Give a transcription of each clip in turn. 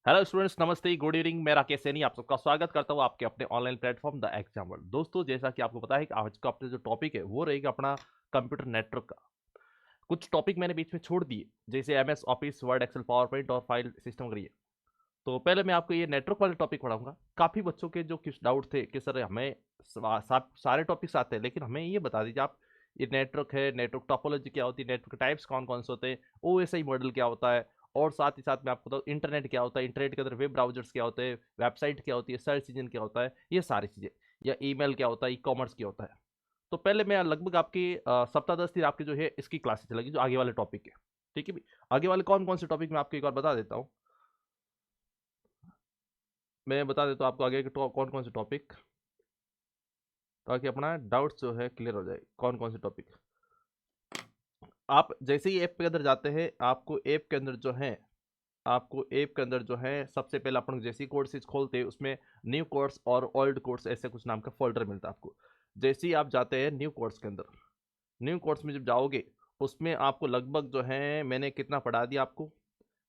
Hello students, नमस्ते, good evening. मैं राकेश सैनी आप सबका स्वागत करता हूँ आपके अपने online platform the exam world. दोस्तों, जैसा कि आपको पता है कि आज का अपना जो टॉपिक है वो रहेगा अपना कंप्यूटर नेटवर्क का। कुछ टॉपिक मैंने बीच में छोड़ दिए, जैसे MS office, Word, Excel, PowerPoint और फाइल सिस्टम करिए। तो पहले मैं आपको ये नेटवर्क वाले टॉपिक पढ़ाऊंगा। काफ़ी बच्चों के जो कुछ डाउट थे कि सर हमें सारे टॉपिक्स आते हैं, लेकिन हमें ये बता दीजिए आप, ये नेटवर्क है, नेटवर्क टोपोलॉजी क्या होती है, नेटवर्क टाइप्स कौन कौन से होते हैं, ओएसआई मॉडल क्या होता है, और साथ ही साथ मैं आपको बताऊँ इंटरनेट क्या होता है, इंटरनेट के अंदर वेब ब्राउजर्स क्या होते हैं, वेबसाइट क्या होती है, सर्च इंजन क्या होता है, ये सारी चीज़ें, या ईमेल क्या होता है, ई कॉमर्स क्या होता है। तो पहले मैं लगभग आपकी सप्ताह 10 दिन आपकी जो है इसकी क्लासेस चलेगी, जो आगे वाले टॉपिक है। ठीक है भी, आगे वाले कौन कौन से टॉपिक मैं आपको एक बार बता देता हूँ। मैं बता देता हूँ आपको आगे के कौन कौन से टॉपिक, ताकि अपना डाउट्स जो है क्लियर हो जाए। कौन कौन से टॉपिक, आप जैसे ही ऐप के अंदर जाते हैं, आपको ऐप के अंदर जो है, आपको ऐप के अंदर जो है सबसे पहले अपन जैसे ही कोर्सेज खोलते हैं उसमें न्यू कोर्स और ओल्ड कोर्स ऐसे कुछ नाम का फोल्डर मिलता है आपको। जैसे ही आप जाते हैं न्यू कोर्स के अंदर, न्यू कोर्स में जब जाओगे, उसमें आपको लगभग जो है मैंने कितना पढ़ा दिया आपको,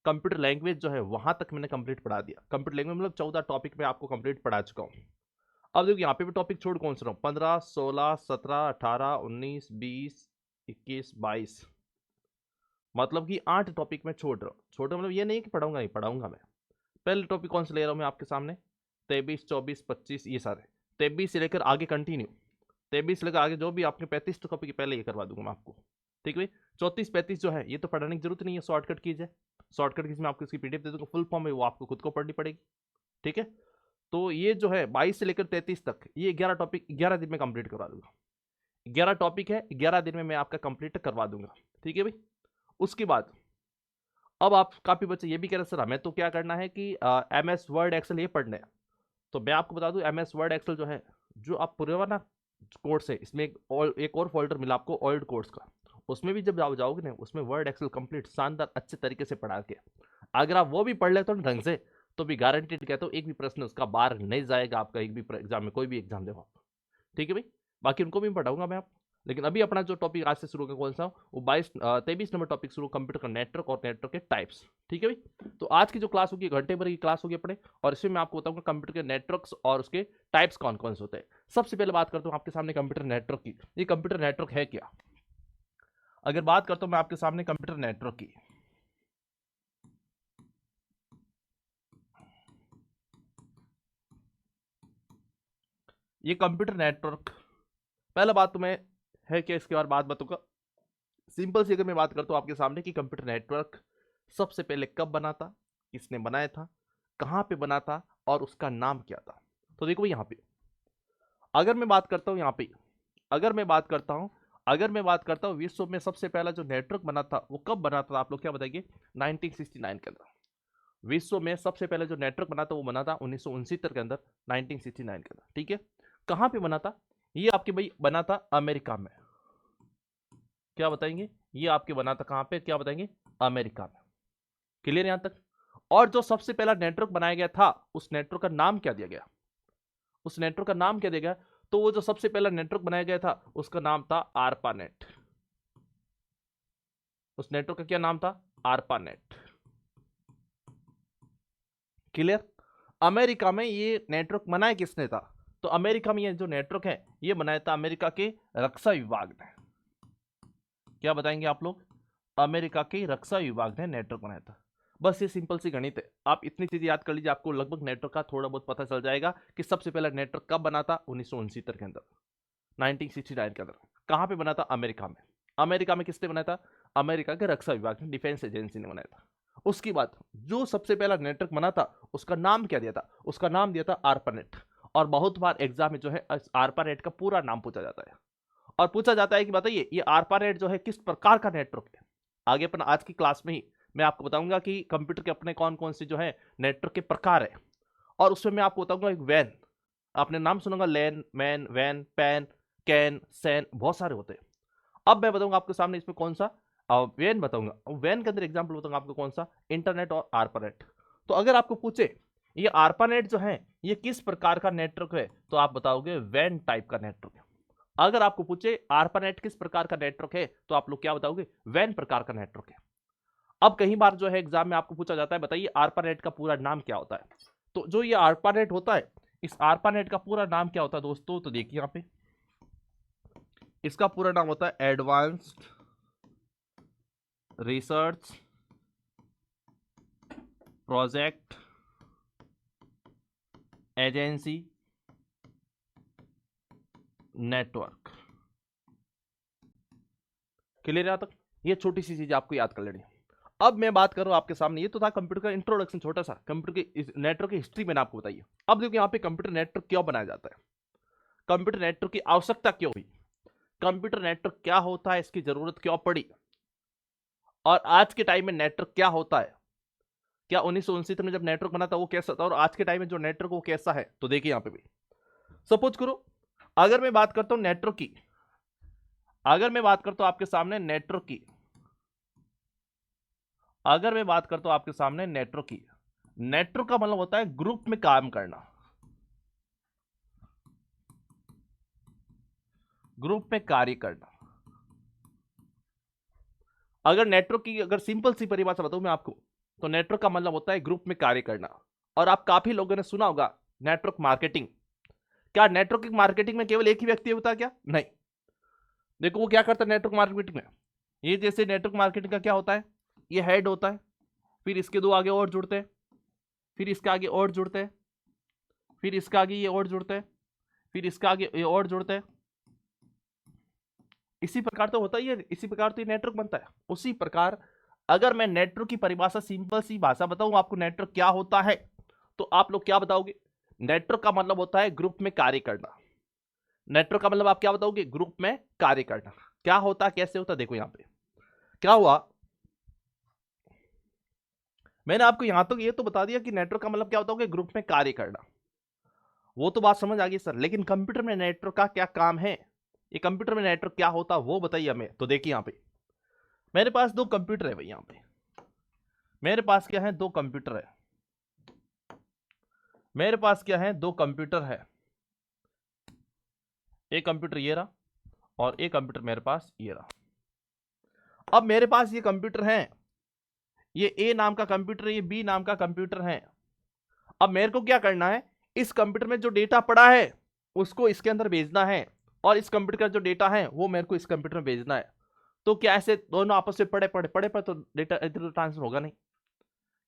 कंप्यूटर लैंग्वेज जो है वहां तक मैंने कंप्लीट पढ़ा दिया। कंप्यूटर लैंग्वेज मतलब 14 टॉपिक में आपको कंप्लीट पढ़ा चुका हूँ। अब देखो यहाँ पे भी टॉपिक छोड़ कौन सा रहा हूँ, 15, 16, 17, 18, 19, 20, 21, 22, मतलब कि 8 टॉपिक में छोड़ रहा हूँ। छोड़ रहा हूँ मतलब ये नहीं कि पढ़ाऊंगा, ही पढ़ाऊंगा मैं। पहले टॉपिक कौन सा ले रहा हूँ मैं आपके सामने, 23, 24, 25, ये सारे 23 से लेकर आगे कंटिन्यू, 23 से लेकर आगे जो भी आपने 35 टॉपिक पहले ये करवा दूंगा मैं आपको। ठीक है भाई, 34, 35 जो है ये तो पढ़ाने की जरूरत नहीं है, शॉर्टकट कीजिए। शॉर्टकट की मैं आपको इसकी पीडीएफ दे दूंगा, फुल फॉर्म है वो आपको खुद को पढ़नी पड़ेगी। ठीक है, तो ये जो है 22 से लेकर 33 तक ये 11 टॉपिक 11 दिन में कंप्लीट करवा दूंगा। 11 टॉपिक है, 11 दिन में मैं आपका कंप्लीट करवा दूंगा। ठीक है भाई, उसके बाद अब आप काफी बच्चे ये भी कह रहे सर हमें तो क्या करना है कि एम एस वर्ड एक्सेल ये पढ़ने हैं। तो मैं आपको बता दूं एम एस वर्ड एक्सेल जो है, जो आप पुराना कोर्स है, इसमें एक और फोल्डर मिला आपको ओल्ड कोर्स का। उसमें भी जब आप जाओगे ना, उसमें वर्ड एक्सेल कंप्लीट शानदार अच्छे तरीके से पढ़ा के, अगर आप वो भी पढ़ लेते हो ढंग से, तो भी गारंटीड कहता हूँ एक भी प्रश्न उसका बाहर नहीं जाएगा आपका, एक भी एग्जाम में, कोई भी एग्जाम दे आप। ठीक है भाई, बाकी उनको भी पढ़ाऊंगा मैं आप। लेकिन अभी अपना जो टॉपिक आज से शुरू होगा कौन सा, वो 23 नंबर टॉपिक शुरू, कंप्यूटर का नेटवर्क और नेटवर्क के टाइप्स। ठीक है भाई, तो आज की जो क्लास होगी घंटे भर की क्लास होगी अपने, और इसमें मैं आपको बताऊंगा कंप्यूटर के नेटवर्क्स और उसके टाइप्स कौन कौन से होते हैं। सबसे पहले बात करता हूँ आपके सामने कंप्यूटर नेटवर्क की। ये कंप्यूटर नेटवर्क है क्या, अगर बात करता हूँ मैं आपके सामने कंप्यूटर नेटवर्क की, ये कंप्यूटर नेटवर्क, पहला बात तो मैं है कि इसके बाद बात बताऊंगा। सिंपल सी अगर मैं बात करता हूँ आपके सामने कि कंप्यूटर नेटवर्क सबसे पहले कब बना था, किसने बनाया था, कहाँ पे बना था, और उसका नाम क्या था। तो देखो यहाँ पे अगर मैं बात करता हूँ, यहाँ पे अगर मैं बात करता हूँ, अगर मैं बात करता हूँ विश्व में सबसे पहला जो नेटवर्क बना था वो कब बना था, आप लोग क्या बताएंगे, 1969 के अंदर। विश्व में सबसे पहले जो नेटवर्क बना था वो बना था 1969 के अंदर, 1969 के अंदर। ठीक है, कहाँ पे बना था, ये आपके भाई बना था अमेरिका में। क्या बताएंगे, ये आपके बना था कहाँ पे, क्या बताएंगे, अमेरिका में। क्लियर यहां तक। और जो सबसे पहला नेटवर्क बनाया गया था, उस नेटवर्क का नाम क्या दिया गया, उस नेटवर्क का नाम क्या दिया गया, तो वो जो सबसे पहला नेटवर्क बनाया गया था उसका नाम था आरपानेट। उस नेटवर्क का क्या नाम था, आरपानेट। क्लियर। अमेरिका में ये नेटवर्क बनाया किसने था, तो अमेरिका में ये जो नेटवर्क है ये बनाया था अमेरिका के रक्षा विभाग ने। क्या बताएंगे आप लोग, अमेरिका के रक्षा विभाग ने नेटवर्क बनाया था। बस ये सिंपल सी गणित है, आप इतनी चीजें याद कर लीजिए, आपको लगभग नेटवर्क का थोड़ा बहुत पता चल जाएगा कि सबसे पहला नेटवर्क कब बना था, 1969 के अंदर, 1969 के अंदर। कहां पे बना था, अमेरिका में। अमेरिका में किसने बनाया था, अमेरिका के रक्षा विभाग ने, डिफेंस एजेंसी ने बनाया था। उसके बाद जो सबसे पहला नेटवर्क बना था उसका नाम क्या दिया था, उसका नाम दिया था आरपानेट। और बहुत बार एग्जाम में जो है आरपानेट का पूरा नाम पूछा जाता है, और पूछा जाता है कि बताइए ये आरपानेट जो है किस प्रकार का नेटवर्क है। आगे अपन आज की क्लास में ही मैं आपको बताऊंगा कि कंप्यूटर के अपने कौन कौन से जो है नेटवर्क के प्रकार है। और उसमें मैं आपको बताऊंगा एक वैन, आपने नाम सुनूंगा, लैन, मैन, वैन, पैन, कैन, सैन, बहुत सारे होते हैं। अब मैं बताऊंगा आपके सामने इसमें कौन सा वैन बताऊंगा, वैन के अंदर एग्जाम्पल बताऊंगा आपको कौन सा, इंटरनेट और आरपानेट। तो अगर आपको पूछे ये आरपानेट जो है ये किस प्रकार का नेटवर्क है, तो आप बताओगे वैन टाइप का नेटवर्क है। अगर आपको पूछे आरपानेट किस प्रकार का नेटवर्क है, तो आप लोग क्या बताओगे, वैन प्रकार का नेटवर्क है। अब कई बार जो है एग्जाम में आपको पूछा जाता है बताइए ARPANET का पूरा नाम क्या होता है। तो जो ये ARPANET होता है, इस ARPANET का पूरा नाम क्या होता है दोस्तों, तो देखिए यहाँ पे इसका पूरा नाम होता है advanced research project agency network. Clear है तक? ये छोटी सी चीज आपको याद कर लेनी है। अब मैं बात कर रहा हूं आपके सामने, ये तो था कंप्यूटर का इंट्रोडक्शन छोटा सा, कंप्यूटर की नेटवर्क की हिस्ट्री मैंने आपको बताई है। अब देखिए यहाँ पे कंप्यूटर नेटवर्क क्यों बनाया जाता है, कंप्यूटर नेटवर्क की आवश्यकता क्यों हुई, कंप्यूटर नेटवर्क क्या होता है, इसकी जरूरत क्यों पड़ी, और आज के टाइम में नेटवर्क क्या होता है, क्या 1969 में जब नेटवर्क बना था वो कैसा था, और आज के टाइम में जो नेटवर्क वो कैसा है। तो देखिए यहाँ पे भी सपोज करो, अगर मैं बात करता हूं नेटवर्क की, अगर मैं बात करता हूं आपके सामने नेटवर्क की, अगर मैं बात करता हूं आपके सामने नेटवर्क की, नेटवर्क का मतलब होता है ग्रुप में काम करना, ग्रुप में कार्य करना। अगर नेटवर्क की अगर सिंपल सी परिभाषा बताऊं मैं आपको, तो नेटवर्क का मतलब होता है ग्रुप में कार्य करना। और आप काफी लोगों ने सुना होगा नेटवर्क मार्केटिंग। क्या नेटवर्क मार्केटिंग में केवल एक ही व्यक्ति होता है क्या? नहीं। देखो वो क्या करता है नेटवर्क मार्केटिंग में, ये जैसे नेटवर्क मार्केटिंग का क्या होता है, ये हेड होता है, फिर इसके दो आगे और जुड़ते हैं, फिर इसके आगे और जुड़ते हैं, फिर इसके आगे ये और जुड़ते हैं, फिर इसके आगे ये और जुड़ते हैं। इसी प्रकार तो होता ही है, इसी प्रकार तो ये नेटवर्क बनता है। उसी प्रकार अगर मैं नेटवर्क की परिभाषा सिंपल सी भाषा बताऊं आपको नेटवर्क क्या होता है, तो आप लोग क्या बताओगे? नेटवर्क का मतलब होता है ग्रुप में कार्य करना। नेटवर्क का मतलब आप क्या बताओगे? ग्रुप में कार्य करना। क्या होता, कैसे होता, देखो यहां पे क्या हुआ, मैंने आपको यहां तक ये तो बता दिया कि नेटवर्क का मतलब क्या होता है, ग्रुप में कार्य करना, वो तो बात समझ आ गई सर। लेकिन कंप्यूटर में नेटवर्क का क्या काम है, ये कंप्यूटर में नेटवर्क क्या होता वो बताइए हमें। तो देखिए यहां पे मेरे पास दो कंप्यूटर है भाई, यहां पे मेरे पास क्या है, दो कंप्यूटर है, मेरे पास क्या है, दो कंप्यूटर है। एक कंप्यूटर ये रहा और एक कंप्यूटर मेरे पास ये रहा। अब मेरे पास ये कंप्यूटर है, ये ए नाम का कंप्यूटर है, ये बी नाम का कंप्यूटर है। अब मेरे को क्या करना है, इस कंप्यूटर में जो डेटा पड़ा है उसको इसके अंदर भेजना है, और इस कंप्यूटर का जो डेटा है वो मेरे को इस कंप्यूटर में भेजना है। तो क्या ऐसे दोनों आपस में पड़े पड़े पड़े पर तो डेटा इधर उधर ट्रांसफर होगा नहीं?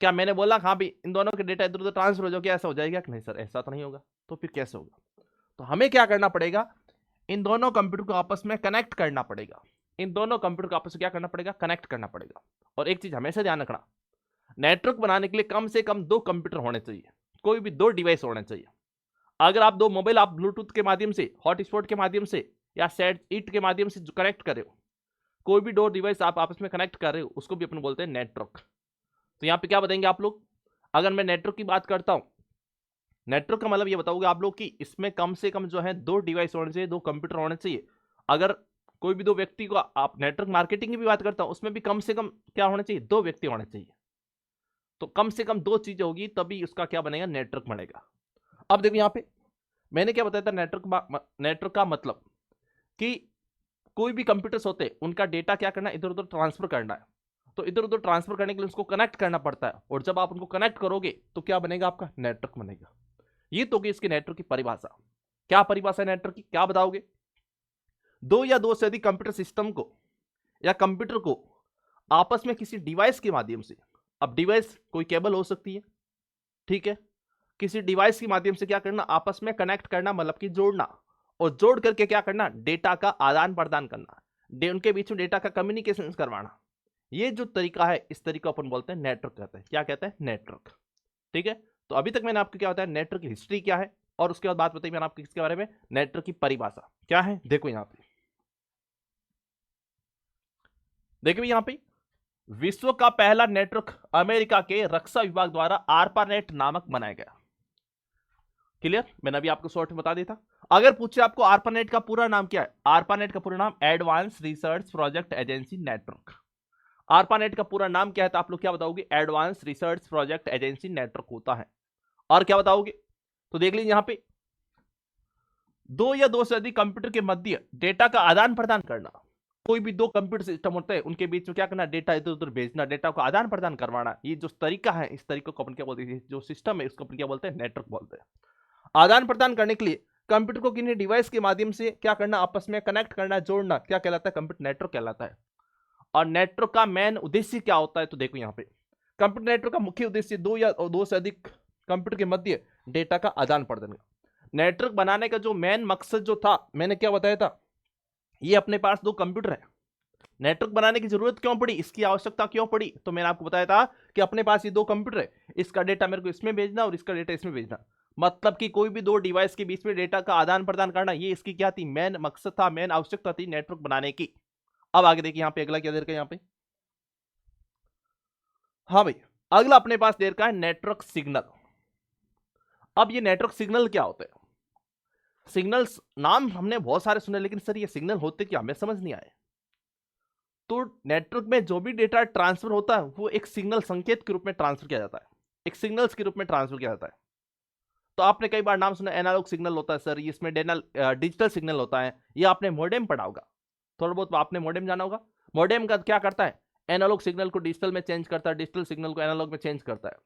क्या मैंने बोला हाँ भी इन दोनों के डेटा इधर उधर ट्रांसफर हो जाओ, क्या ऐसा हो जाएगा कि नहीं सर? ऐसा तो नहीं होगा। तो फिर कैसे होगा? तो हमें क्या करना पड़ेगा, इन दोनों कंप्यूटर को आपस में कनेक्ट करना पड़ेगा, इन दोनों कंप्यूटर को आपस में क्या करना पड़ेगा, कनेक्ट करना पड़ेगा। और एक चीज हमेशा ध्यान रखना, नेटवर्क बनाने के लिए कम से कम दो कंप्यूटर होने चाहिए, कोई भी दो डिवाइस होने चाहिए। अगर आप दो मोबाइल आप ब्लूटूथ के माध्यम से, हॉटस्पॉट के माध्यम से या सेट इट के माध्यम से कनेक्ट कर रहे हो, कोई भी दो डिवाइस आप आपस में कनेक्ट कर रहे हो, उसको भी अपन बोलते हैं नेटवर्क। तो यहाँ पे क्या बताएंगे आप लोग, अगर मैं नेटवर्क की बात करता हूं, नेटवर्क का मतलब ये बताओगे आप लोग कि इसमें कम से कम जो है दो डिवाइस होने चाहिए, दो कंप्यूटर होने चाहिए। अगर कोई भी दो व्यक्ति को आप नेटवर्क मार्केटिंग की भी बात करता हूं, उसमें भी कम से कम क्या होना चाहिए, दो व्यक्ति होने चाहिए। तो कम से कम दो चीजें होगी तभी उसका क्या बनेगा, नेटवर्क बनेगा। अब देखो यहाँ पे मैंने क्या बताया था, नेटवर्क का मतलब कि कोई भी कंप्यूटर्स होते हैं उनका डेटा क्या करना, इधर उधर ट्रांसफर करना है। तो इधर उधर ट्रांसफर करने के लिए उसको कनेक्ट करना पड़ता है, और जब आप उनको कनेक्ट करोगे तो क्या बनेगा, आपका नेटवर्क बनेगा। ये तो कि इसके नेटवर्क की परिभाषा। क्या परिभाषा है नेटवर्क की, क्या बताओगे? दो या दो से अधिक कंप्यूटर सिस्टम को या कंप्यूटर को आपस में किसी डिवाइस के माध्यम से, अब डिवाइस कोई केबल हो सकती है, ठीक है, किसी डिवाइस के माध्यम से क्या करना, आपस में कनेक्ट करना, मतलब कि जोड़ना, और जोड़ करके क्या करना, डेटा का आदान प्रदान करना, उनके बीच में डेटा का कम्युनिकेशन करवाना। ये जो तरीका है, इस तरीका अपन बोलते हैं नेटवर्क कहते हैं। क्या कहते हैं, नेटवर्क। ठीक है, तो अभी तक मैंने आपको क्या बताया, नेटवर्क की हिस्ट्री क्या है, और उसके बाद बात बताई मैंने आपको किसके बारे में, नेटवर्क की परिभाषा क्या है। देखो यहां पे, देखो यहां पे विश्व का पहला नेटवर्क अमेरिका के रक्षा विभाग द्वारा आरपानेट नामक बनाया गया। क्लियर, मैंने अभी आपको शॉर्ट में बता दिया था। अगर पूछे आपको आरपानेट का पूरा नाम क्या है, आरपानेट का पूरा नाम advance research project agency network. ARPANET का पूरा नाम क्या है, तो आप लोग क्या बताओगे, advance research project agency network होता है। और क्या बताओगे, तो देख लीजिए यहां पे दो या दो से अधिक कंप्यूटर के मध्य डेटा का आदान प्रदान करना, कोई भी दो कंप्यूटर सिस्टम होते हैं, उनके बीच में क्या करना, डेटा इधर उधर भेजना, डेटा को आदान प्रदान करवाना, ये जो तरीका है, इस तरीके को अपन क्या बोलते हैं, जो सिस्टम है उसको अपन क्या बोलते हैं, नेटवर्क बोलते हैं। आदान प्रदान करने के लिए कंप्यूटर को किन्हीं डिवाइस के माध्यम से क्या करना, आपस में कनेक्ट करना, जोड़ना, क्या कहलाता है, कंप्यूटर नेटवर्क कहलाता है। और नेटवर्क का मेन उद्देश्य क्या होता है, तो देखो यहाँ पे कंप्यूटर नेटवर्क का मुख्य उद्देश्य दो या दो से अधिक कंप्यूटर के मध्य डेटा का आदान प्रदान। नेटवर्क बनाने का जो मेन मकसद जो था, मैंने क्या बताया था, ये अपने पास दो कंप्यूटर है, नेटवर्क बनाने की जरूरत क्यों पड़ी, इसकी आवश्यकता क्यों पड़ी, तो मैंने आपको बताया था कि अपने पास ये दो कंप्यूटर है, इसका डेटा मेरे को इसमें भेजना और इसका डेटा इसमें भेजना, मतलब कि कोई भी दो डिवाइस के बीच में डेटा का आदान प्रदान करना, ये इसकी क्या थी, मेन मकसद था, मेन आवश्यकता थी नेटवर्क बनाने की। अब आगे देखिए यहाँ पे अगला क्या दे रखा है यहाँ पे, हाँ भाई अगला अपने पास दे रखा है नेटवर्क सिग्नल। अब ये नेटवर्क सिग्नल क्या होते हैं, सिग्नल्स नाम हमने बहुत सारे सुने, लेकिन सर ये सिग्नल होते क्या, हमें समझ नहीं आए। तो नेटवर्क में जो भी डेटा ट्रांसफर होता है वो एक सिग्नल संकेत के रूप में ट्रांसफर किया जाता है, एक सिग्नल्स के रूप में ट्रांसफर किया जाता है। तो आपने कई बार नाम सुना एनालॉग सिग्नल होता है सर, इसमें डिजिटल सिग्नल होता है, ये आपने मॉडेम पढ़ा होगा, थोड़ा बहुत आपने मॉडेम जाना होगा। मॉडेम का क्या करता है, एनालॉग सिग्नल को डिजिटल में चेंज करता है, डिजिटल सिग्नल को एनालॉग में चेंज करता है।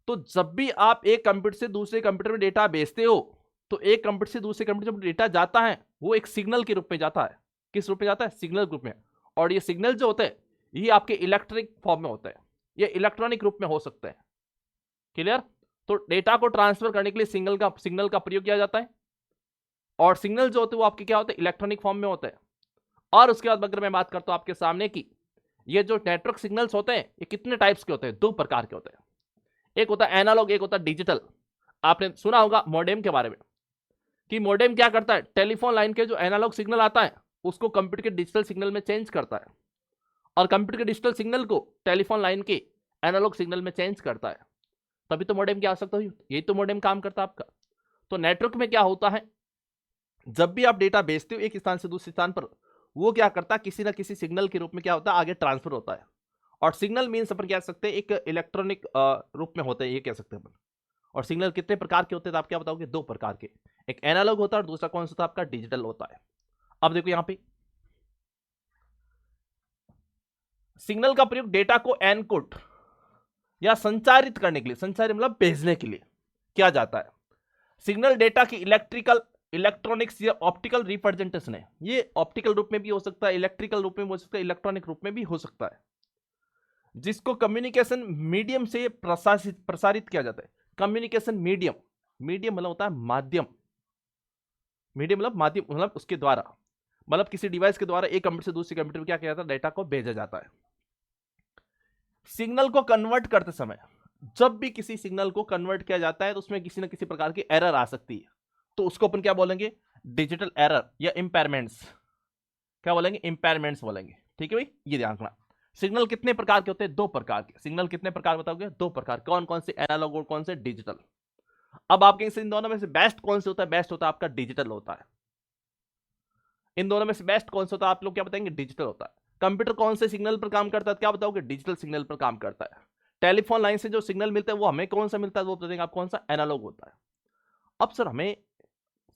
तो जब भी आप एक कंप्यूटर से दूसरे कंप्यूटर में डेटा भेजते हो, तो एक कंप्यूटर से दूसरे कंप्यूटर में डेटा जाता है वो एक सिग्नल के रूप में जाता है, किस रूप में जाता है, सिग्नल रूप में। और ये सिग्नल जो होते हैं ये आपके इलेक्ट्रिक फॉर्म में होते हैं, ये इलेक्ट्रॉनिक रूप में हो सकते हैं, क्लियर। तो डेटा को ट्रांसफर करने के लिए सिग्नल का प्रयोग किया जाता है, और सिग्नल जो होते हैं वो आपके क्या होते हैं, इलेक्ट्रॉनिक फॉर्म में होते हैं। और उसके बाद अगर मैं बात करता हूं आपके सामने की, ये जो नेटवर्क सिग्नल्स होते हैं ये कितने टाइप्स के होते हैं, दो प्रकार के होते हैं, एक होता है एनालॉग, एक होता है डिजिटल। आपने सुना होगा मॉडेम के बारे में, कि मॉडेम क्या करता है, टेलीफोन लाइन के जो एनालॉग सिग्नल आता है उसको कंप्यूटर के डिजिटल सिग्नल में चेंज करता है, और कंप्यूटर के डिजिटल सिग्नल को टेलीफोन लाइन के एनालॉग सिग्नल में चेंज करता है, तभी तो मॉडेम की आवश्यकता हुई, यही तो मॉडेम काम करता है आपका। तो नेटवर्क में क्या होता है, जब भी आप डेटा भेजते हो एक स्थान से दूसरे स्थान पर, वो क्या करता है, किसी ना किसी सिग्नल के रूप में क्या होता है, आगे ट्रांसफर होता है। और सिग्नल मीन्स अपन कह सकते हैं एक इलेक्ट्रॉनिक रूप में होते हैं, ये कह सकते हैं अपन। और सिग्नल कितने प्रकार के होते हैं, तो आप क्या बताओगे, दो प्रकार के, एक एनालॉग होता है और दूसरा कौन सा होता है आपका, डिजिटल होता है। अब देखो यहां पे सिग्नल का प्रयोग डेटा को एनकोड या संचारित करने के लिए, संचारित मतलब भेजने के लिए किया जाता है। सिग्नल डेटा की इलेक्ट्रॉनिक्स या ऑप्टिकल रिप्रेजेंटेशन है, ये ऑप्टिकल रूप में भी हो सकता है, इलेक्ट्रिकल रूप में भी हो सकता है, इलेक्ट्रॉनिक रूप में भी हो सकता है, जिसको कम्युनिकेशन मीडियम से प्रसारित किया जाता है। कम्युनिकेशन मीडियम, मीडियम मतलब होता है माध्यम, मीडियम मतलब माध्यम मतलब उसके द्वारा, मतलब किसी डिवाइस के द्वारा एक कंप्यूटर से दूसरे कंप्यूटर में क्या किया जाता है, डेटा को भेजा जाता है। सिग्नल को कन्वर्ट करते समय, जब भी किसी सिग्नल को कन्वर्ट किया जाता है तो उसमें किसी ना किसी प्रकार की एरर आ सकती है, तो उसको अपन क्या बोलेंगे, डिजिटल एरर या इंपेयरमेंट्स, क्या बोलेंगे, इंपेयरमेंट्स बोलेंगे, ठीक है भाई। ये ध्यान रखना। सिग्नल कितने प्रकार के होते हैं, दो प्रकार के। सिग्नल कितने प्रकार बताओगे, दो प्रकार। कौन कौन से, एनालॉग और कौन से, डिजिटल। अब आप कहेंगे इन दोनों में से बेस्ट कौन से होता है, बेस्ट होता है आपका डिजिटल होता है। इन दोनों में से बेस्ट कौन सा होता है, आप लोग क्या बताएंगे, डिजिटल होता है। कंप्यूटर कौन से सिग्नल पर काम करता है, क्या बताओगे, डिजिटल सिग्नल पर काम करता है। टेलीफोन लाइन से जो सिग्नल मिलता है वो हमें कौन सा मिलता है, वो बताएंगे आप, कौन सा, एनालॉग होता है। अब सर हमें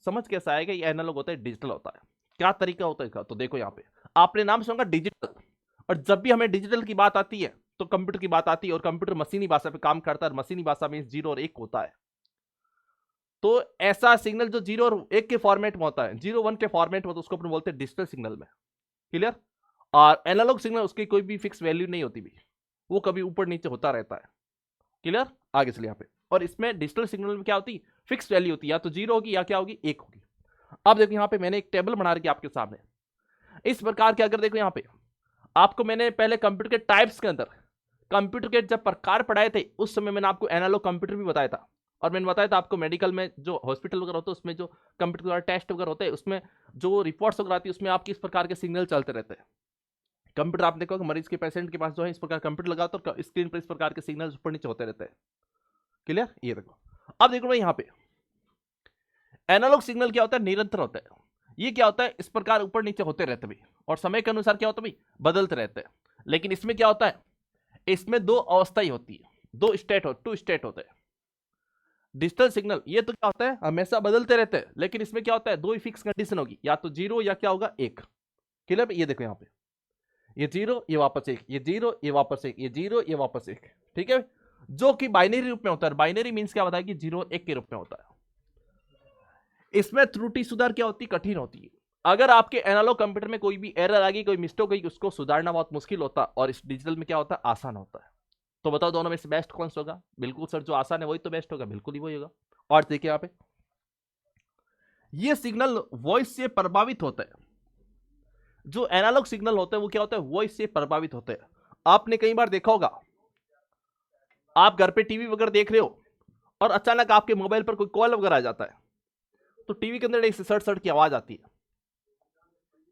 समझ कैसा आएगा, ये एनालॉग होता है, डिजिटल होता है, क्या तरीका होता है इसका, तो देखो यहाँ पे आपने नाम सुना डिजिटल, और जब भी हमें डिजिटल की बात आती है तो कंप्यूटर की बात आती है, और कंप्यूटर मशीनी भाषा पे काम करता है, मशीनी भाषा में 0 और 1 होता है। तो ऐसा सिग्नल जो 0 और 1 के फॉर्मेट में होता है, 0 1 के फॉर्मेट में होता है, उसको अपन बोलते हैं डिजिटल सिग्नल में, क्लियर। और एनालॉग सिग्नल उसकी कोई भी फिक्स वैल्यू नहीं होती भी, वो कभी ऊपर नीचे होता रहता है, क्लियर। आगे चलिए यहाँ पे, और इसमें डिजिटल सिग्नल में क्या होती है, फिक्स वैल्यू होती है, या तो 0 होगी या क्या होगी, 1 होगी। अब देखो यहाँ पे मैंने एक टेबल बना रखी आपके सामने, इस प्रकार के। अगर देखो यहाँ पे आपको मैंने पहले कंप्यूटर के टाइप्स के अंदर कंप्यूटर के जब प्रकार पढ़ाए थे, उस समय मैंने आपको एनालॉग कंप्यूटर भी बताया था, और मैंने बताया था आपको मेडिकल में जो हॉस्पिटल वगैरह होते हैं उसमें जो कंप्यूटर द्वारा टेस्ट वगैरह होते हैं, उसमें जो रिपोर्ट्स वगैरह आती है उसमें आपकी इस प्रकार के सिग्नल चलते रहते हैं। कंप्यूटर आप देखो मरीज के पेशेंट के पास जो है इस प्रकार कंप्यूटर लगा तो स्क्रीन पर इस प्रकार के सिग्नल ऊपर नीचे होते रहते हैं, क्लियर। ये देखो, अब देखो भाई यहाँ पे एनालॉग सिग्नल क्या होता है, निरंतर होता है। ये क्या होता है, इस प्रकार ऊपर नीचे होते रहते भाई, और समय के अनुसार क्या होता है भाई, बदलते रहते हैं। लेकिन इसमें क्या होता है, इसमें दो अवस्थाएं होती है, दो स्टेट हो, 2 स्टेट होते हैं। डिजिटल सिग्नल ये तो क्या होता है, हमेशा बदलते रहते हैं, लेकिन इसमें क्या होता है, दो ही फिक्स कंडीशन होगी, या तो 0 या क्या होगा, 1। क्लियर? ये देखो यहाँ पे, ये 0 ये वापस 1, ये 0 ये वापस 1, ये 0 ये वापस 1, ठीक है, जो कि बाइनरी रूप में होता है। बाइनरी मींस क्या होता है कि 0 1 के रूप में होता है। इसमें त्रुटि सुधार क्या होती है, कठिन होती है। अगर आपके एनालॉग कंप्यूटर में कोई भी एरर आ गई, कोई मिस्टेक गई, उसको सुधारना बहुत मुश्किल होता है, और इस डिजिटल में क्या होता है, आसान होता है। तो बताओ दोनों में से बेस्ट कौन सा होगा? बिल्कुल सर, जो आसान है वही तो बेस्ट होगा, बिल्कुल ही वही होगा। और देखिए यहाँ पे, ये सिग्नल वॉइस से प्रभावित होता है। जो एनालॉग सिग्नल होते हैं वो क्या होता है, वॉइस से प्रभावित होते हैं। आपने कई बार देखा होगा, आप घर पे टीवी वगैरह देख रहे हो और अचानक आपके मोबाइल पर कोई कॉल वगैरह आ जाता है, तो टीवी के अंदर एक सड़ सड़ की आवाज आती है।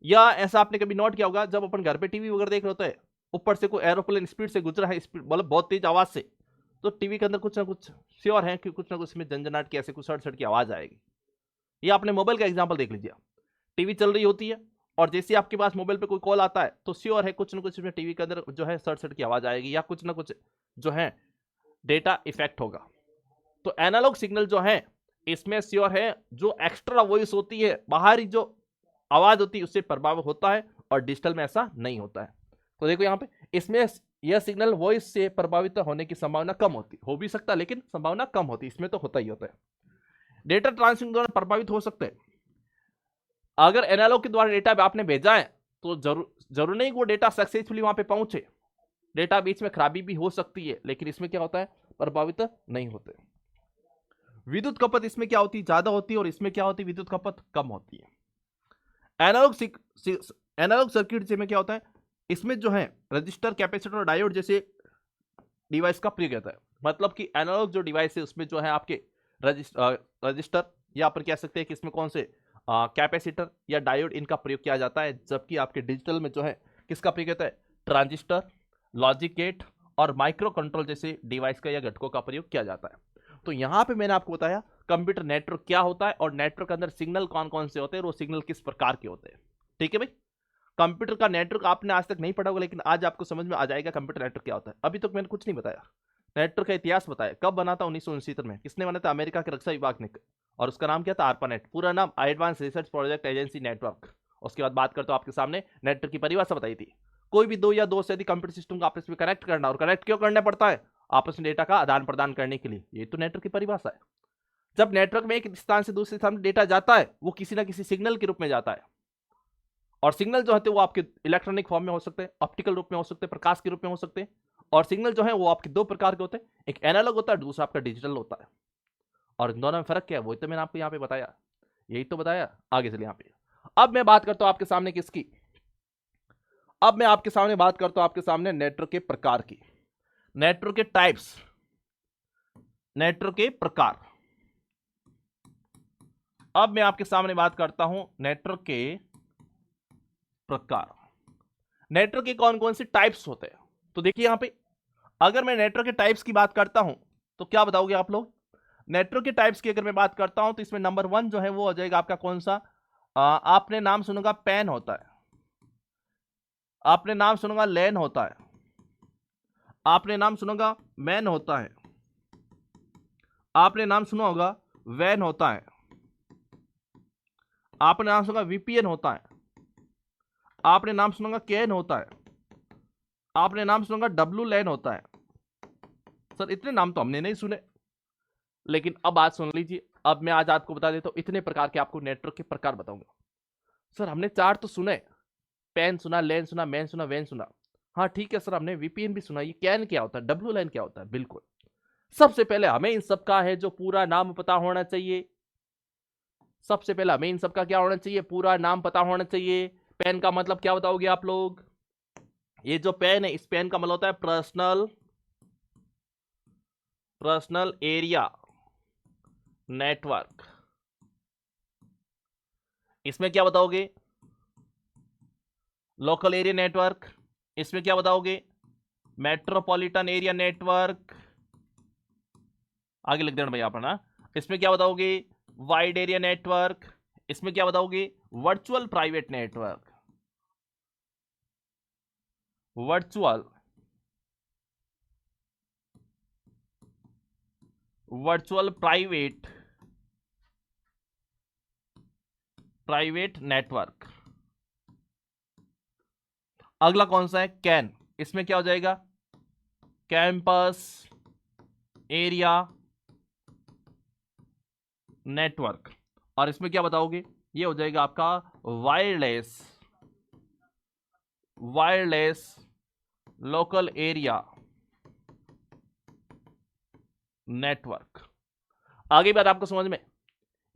या ऐसा आपने कभी नोट किया होगा, जब अपन घर पे टीवी वगैरह देख रहे होते हैं, ऊपर से कोई एरोप्लेन स्पीड से गुजरा है, स्पीड मतलब बहुत तेज आवाज से, तो टीवी के अंदर कुछ ना कुछ श्योर है कि कुछ ना कुछ इसमें झंझनाट की ऐसे कुछ सड़ सड़ की आवाज आएगी। ये आपने मोबाइल का एग्जाम्पल देख लीजिए, टीवी चल रही होती है और जैसे आपके पास मोबाइल पे कोई कॉल आता है, तो श्योर है कुछ ना कुछ इसमें टीवी के अंदर जो है सड़ सड़ की आवाज आएगी, या कुछ ना कुछ जो है डेटा इफेक्ट होगा। तो एनालॉग सिग्नल जो है इसमें श्योर है जो एक्स्ट्रा वॉइस होती है, बाहरी जो आवाज होती है, उससे प्रभाव होता है, और डिजिटल में ऐसा नहीं होता है। तो देखो यहाँ पे, इसमें यह सिग्नल वॉइस से प्रभावित होने की संभावना कम होती, हो भी सकता लेकिन संभावना कम होती, इसमें तो होता ही होता है। डेटा ट्रांसमिशन द्वारा प्रभावित हो सकते हैं। अगर एनालॉग के द्वारा डेटा आपने भेजा है, तो जरूर नहीं वो डेटा सक्सेसफुली वहां पे पहुंचे, डेटा बीच में खराबी भी हो सकती है, लेकिन इसमें क्या होता है, प्रभावित नहीं होते। विद्युत खपत इसमें क्या होती है, ज्यादा होती है, और इसमें क्या होती है, विद्युत खपत कम होती है। एनालॉग सर्किट में क्या होता है, इसमें जो है रजिस्टर, कैपेसिटर और डायोड जैसे डिवाइस का प्रयोग होता है। मतलब कि एनालॉग जो डिवाइस है उसमें जो है आपके रजिस्टर, या अपन कह सकते हैं कि इसमें कौन से कैपेसिटर या डायोड, इनका प्रयोग किया जाता है। जबकि आपके डिजिटल में जो है किसका प्रयोग होता है, ट्रांजिस्टर, लॉजिक गेट और माइक्रो कंट्रोल जैसे डिवाइस का या घटकों का प्रयोग किया जाता है। तो यहां पे मैंने आपको बताया कंप्यूटर नेटवर्क क्या होता है, और नेटवर्क के अंदर सिग्नल कौन कौन से होते हैं, वो सिग्नल किस प्रकार के होते हैं। ठीक है भाई, कंप्यूटर का नेटवर्क आपने आज तक नहीं पढ़ा होगा, लेकिन आज आपको समझ में आ जाएगा कंप्यूटर नेटवर्क क्या होता है। अभी तक मैंने कुछ नहीं बताया, नेटवर्क का इतिहास बताया, कब बना था 1969 में, किसने बना था, अमेरिका के रक्षा विभाग ने, और उसका नाम क्या था, आरपानेट, पूरा नाम advance research project agency network. उसके बाद बात करता हूं आपके सामने, नेटवर्क की परिभाषा बताई थी, कोई भी दो या दो से अधिक कंप्यूटर सिस्टम को आपस में कनेक्ट करना, और कनेक्ट क्यों करना पड़ता है, आपस में डेटा का आदान प्रदान करने के लिए, ये तो नेटवर्क की परिभाषा है। जब नेटवर्क में एक स्थान से दूसरे स्थान में डेटा जाता है, वो किसी ना किसी सिग्नल के रूप में जाता है, और सिग्नल जो होते हैं वो आपके इलेक्ट्रॉनिक फॉर्म में हो सकते हैं, ऑप्टिकल रूप में हो सकते हैं, प्रकाश के रूप में हो सकते हैं। और सिग्नल जो है वो आपके दो प्रकार के होते हैं, एक एनालॉग होता है, दूसरा आपका डिजिटल होता है। और इन दोनों में फर्क क्या है, वही तो मैंने आपको यहाँ पे बताया, यही तो बताया। आगे चलिए यहाँ पे, अब मैं बात करता हूं आपके सामने किसकी, अब मैं आपके सामने बात करता हूं आपके सामने नेटवर्क के प्रकार की, नेटवर्क के टाइप्स, नेटवर्क के प्रकार। अब मैं आपके सामने बात करता हूं नेटवर्क के प्रकार, नेटवर्क के कौन कौन से टाइप्स होते हैं। तो देखिए यहां पे, अगर मैं नेटवर्क के टाइप्स की बात करता हूं तो क्या बताओगे आप लोग, नेटवर्क के टाइप्स की अगर मैं बात करता हूं तो इसमें नंबर 1 जो है वो हो जाएगा आपका कौन सा, आपने नाम सुनोगा पैन होता है, आपने नाम सुनोगा लैन होता है, आपने नाम सुनोगा मैन होता है, आपने नाम सुना होगा वैन होता है, आपने नाम सुना वीपीएन होता है, आपने नाम सुना केन होता है, आपने नाम सुना डब्लू लैन होता है। सर इतने नाम तो हमने नहीं सुने, लेकिन अब बात सुन लीजिए, अब मैं आज आपको बता देता हूं इतने प्रकार के आपको नेटवर्क के प्रकार बताऊंगा। सर हमने 4 तो सुने, पैन सुना, लैन सुना, मैन सुना, वैन सुना, हाँ ठीक है सर हमने वीपीएन भी सुना, ये कैन क्या होता है, डब्लू लैन क्या होता है, बिल्कुल। सबसे पहले हमें इन सबका है जो पूरा नाम पता होना चाहिए, सबसे पहले हमें इन सबका क्या होना चाहिए, पूरा नाम पता होना चाहिए। पेन का मतलब क्या बताओगे आप लोग, ये जो पेन है इस पेन का मतलब होता है पर्सनल एरिया नेटवर्क। इसमें क्या बताओगे, लोकल एरिया नेटवर्क। इसमें क्या बताओगे, मेट्रोपॉलिटन एरिया नेटवर्क, आगे लिख देना भैया अपना। इसमें क्या बताओगे, वाइड एरिया नेटवर्क। इसमें क्या बताओगे, virtual private network, virtual private network. अगला कौन सा है, कैन, इसमें क्या हो जाएगा, कैंपस एरिया नेटवर्क, और इसमें क्या बताओगे, ये हो जाएगा आपका वायरलेस लोकल एरिया नेटवर्क। आगे बात आपको समझ में,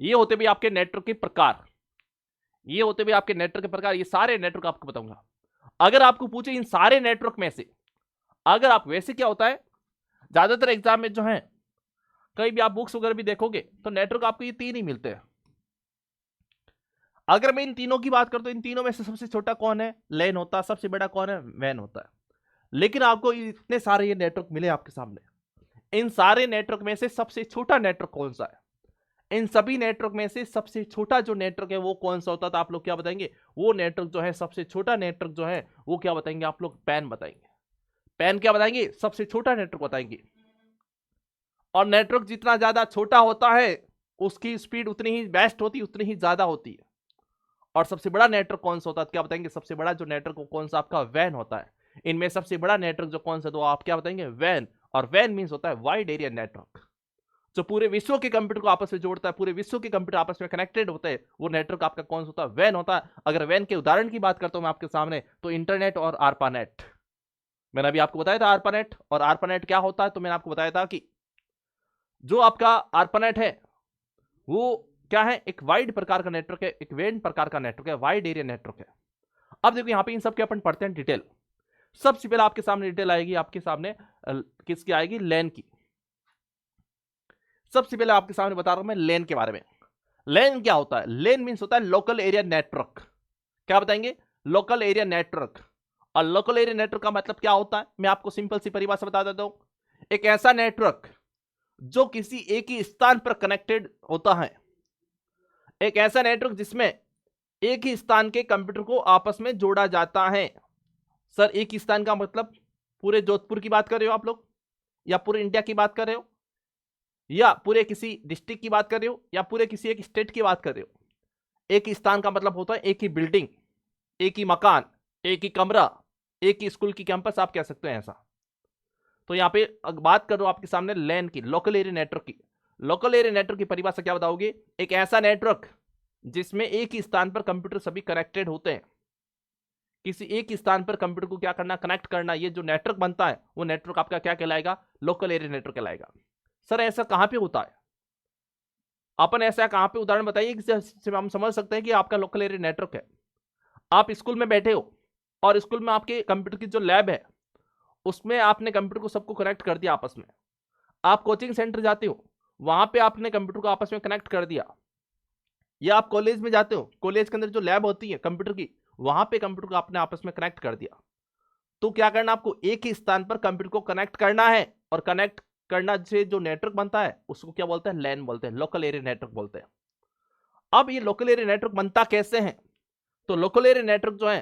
ये होते भी आपके नेटवर्क के प्रकार, ये होते भी आपके नेटवर्क के प्रकार, ये सारे नेटवर्क आपको बताऊंगा। अगर आपको पूछे इन सारे नेटवर्क में से, अगर आप वैसे क्या होता है ज्यादातर एग्जाम में जो है, कहीं भी आप बुक्स वगैरह भी देखोगे तो नेटवर्क आपको ये तीन ही मिलते हैं। अगर मैं इन तीनों की बात करता हूं, इन तीनों में से सबसे छोटा कौन है, लैन होता है, सबसे बड़ा कौन है, वैन होता है। लेकिन आपको इतने सारे ये नेटवर्क मिले आपके सामने, इन सारे नेटवर्क में से सबसे छोटा नेटवर्क कौन सा है, इन सभी नेटवर्क में से सबसे छोटा जो नेटवर्क है वो कौन सा होता है, तो आप लोग क्या बताएंगे, वो नेटवर्क जो है सबसे छोटा नेटवर्क जो है वो क्या बताएंगे, आप लोग पैन बताएंगे। पैन क्या बताएंगे, सबसे छोटा नेटवर्क बताएंगे। और नेटवर्क जितना ज्यादा छोटा होता है उसकी स्पीड उतनी ही बेस्ट होती है, उतनी ही ज्यादा होती है। और सबसे बड़ा नेटवर्क कौन सा होता है, क्या बताएंगे, सबसे बड़ा जो नेटवर्क कौन सा, आपका वैन होता है। इनमें सबसे बड़ा नेटवर्क जो कौन सा, तो आप क्या बताएंगे, वैन। और वैन मींस होता है वाइड एरिया नेटवर्क, जो पूरे विश्व के कंप्यूटर को आपस में जोड़ता है, पूरे विश्व के कंप्यूटर आपस में कनेक्टेड होते हैं, वो नेटवर्क आपका कौन सा होता है, वैन होता है। अगर वैन के उदाहरण की बात करता हूं मैं आपके सामने, तो इंटरनेट और आरपानेट। मैंने अभी आपको बताया था आरपानेट, और आरपानेट क्या होता है, तो मैंने आपको बताया था कि जो आपका आरपानेट है वो क्या है, एक वाइड प्रकार का नेटवर्क है, एक वैन प्रकार का नेटवर्क है, वाइड एरिया नेटवर्क है। अब देखो यहां पे इन सब के अपन पढ़ते हैं डिटेल। सबसे पहले आपके सामने डिटेल आएगी, आपके सामने किसकी आएगी, लैन की। सबसे पहले आपके सामने बता रहा हूं मैं लैन के बारे में। लैन क्या होता है, लैन मींस होता है लोकल एरिया नेटवर्क। क्या बताएंगे, लोकल एरिया नेटवर्क। और लोकल एरिया नेटवर्क का मतलब क्या होता है, मैं आपको सिंपल सी परिभाषा बता देता हूं। एक ऐसा नेटवर्क जो किसी एक ही स्थान पर कनेक्टेड होता है, एक ऐसा नेटवर्क जिसमें एक ही स्थान के कंप्यूटर को आपस में जोड़ा जाता है। सर एक ही स्थान का मतलब पूरे जोधपुर की बात कर रहे हो आप लोग, या पूरे इंडिया की बात कर रहे हो, या पूरे किसी डिस्ट्रिक्ट की बात कर रहे हो, या पूरे किसी एक स्टेट की बात कर रहे हो। एक ही स्थान का मतलब होता है एक ही बिल्डिंग, एक ही मकान, एक ही कमरा, एक ही स्कूल की कैंपस, आप कह सकते हैं ऐसा। तो यहां पे बात कर रहा हूं आपके सामने लैन की, लोकल एरिया नेटवर्क की। लोकल एरिया नेटवर्क की परिभाषा क्या बताओगे, एक ऐसा नेटवर्क जिसमें एक ही स्थान पर कंप्यूटर सभी कनेक्टेड होते हैं। किसी एक ही स्थान पर कंप्यूटर को क्या करना, कनेक्ट करना, ये जो नेटवर्क बनता है वो नेटवर्क आपका क्या कहलाएगा, लोकल एरिया नेटवर्क कहलाएगा। सर ऐसा कहां पे होता है, अपन ऐसा कहां पे उदाहरण बताइए जिससे हम समझ सकते हैं कि आपका लोकल एरिया नेटवर्क है। आप स्कूल में बैठे हो और स्कूल में आपके कंप्यूटर की जो लैब है उसमें आपने कंप्यूटर को सबको कनेक्ट कर दिया आपस में। आप कोचिंग सेंटर जाते हो, वहां पे आपने कंप्यूटर को आपस में कनेक्ट कर दिया। या आप कॉलेज में जाते हो, कॉलेज के अंदर जो लैब होती है कंप्यूटर की, वहां पे कंप्यूटर को आपने आपस में कनेक्ट कर दिया। तो क्या करना, आपको एक ही स्थान पर कंप्यूटर को कनेक्ट करना है, और कनेक्ट करना से जो नेटवर्क बनता है उसको क्या बोलते हैं, लैन बोलते हैं, लोकल एरिया नेटवर्क बोलते हैं। अब ये लोकल एरिया नेटवर्क बनता कैसे है, तो लोकल एरिया नेटवर्क जो है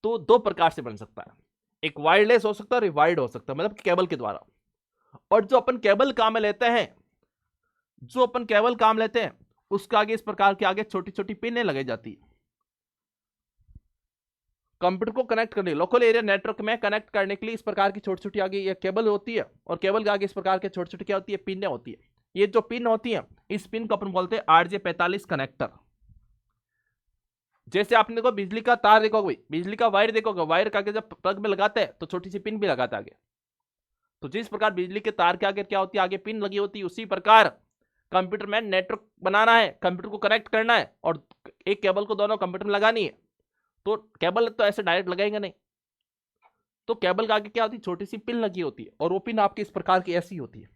तो दो प्रकार से बन सकता है। एक वायरलेस हो सकता है और वायर्ड हो सकता है, मतलब केबल के द्वारा। और जो अपन केबल काम में लेते हैं, जो अपन केबल काम लेते हैं उसके आगे इस प्रकार के आगे छोटी छोटी पिनें लगाई जाती है कंप्यूटर को कनेक्ट करने, लोकल एरिया नेटवर्क में कनेक्ट करने के लिए इस प्रकार की छोटी छोटी आगे ये केबल होती है, और केबल के आगे इस प्रकार के छोटी छोटी क्या होती है, पिनें होती है। ये जो पिन होती है, इस पिन को अपन बोलते हैं RJ45 कनेक्टर। जैसे आपने देखो बिजली का तार देखोगे, बिजली का वायर देखोगे, वायर का आगे जब प्लग में लगाते हैं तो छोटी सी पिन भी लगाते हैं आगे। तो जिस प्रकार बिजली के तार के आगे क्या होती है, आगे पिन लगी होती है, उसी प्रकार कंप्यूटर में नेटवर्क बनाना है, कंप्यूटर को कनेक्ट करना है, और एक केबल को दोनों कंप्यूटर में लगानी है। तो केबल तो ऐसे डायरेक्ट लगाएंगे नहीं, तो केबल के आगे क्या होती है, छोटी सी पिन लगी होती है, और वो पिन आपकी इस प्रकार की ऐसी होती है।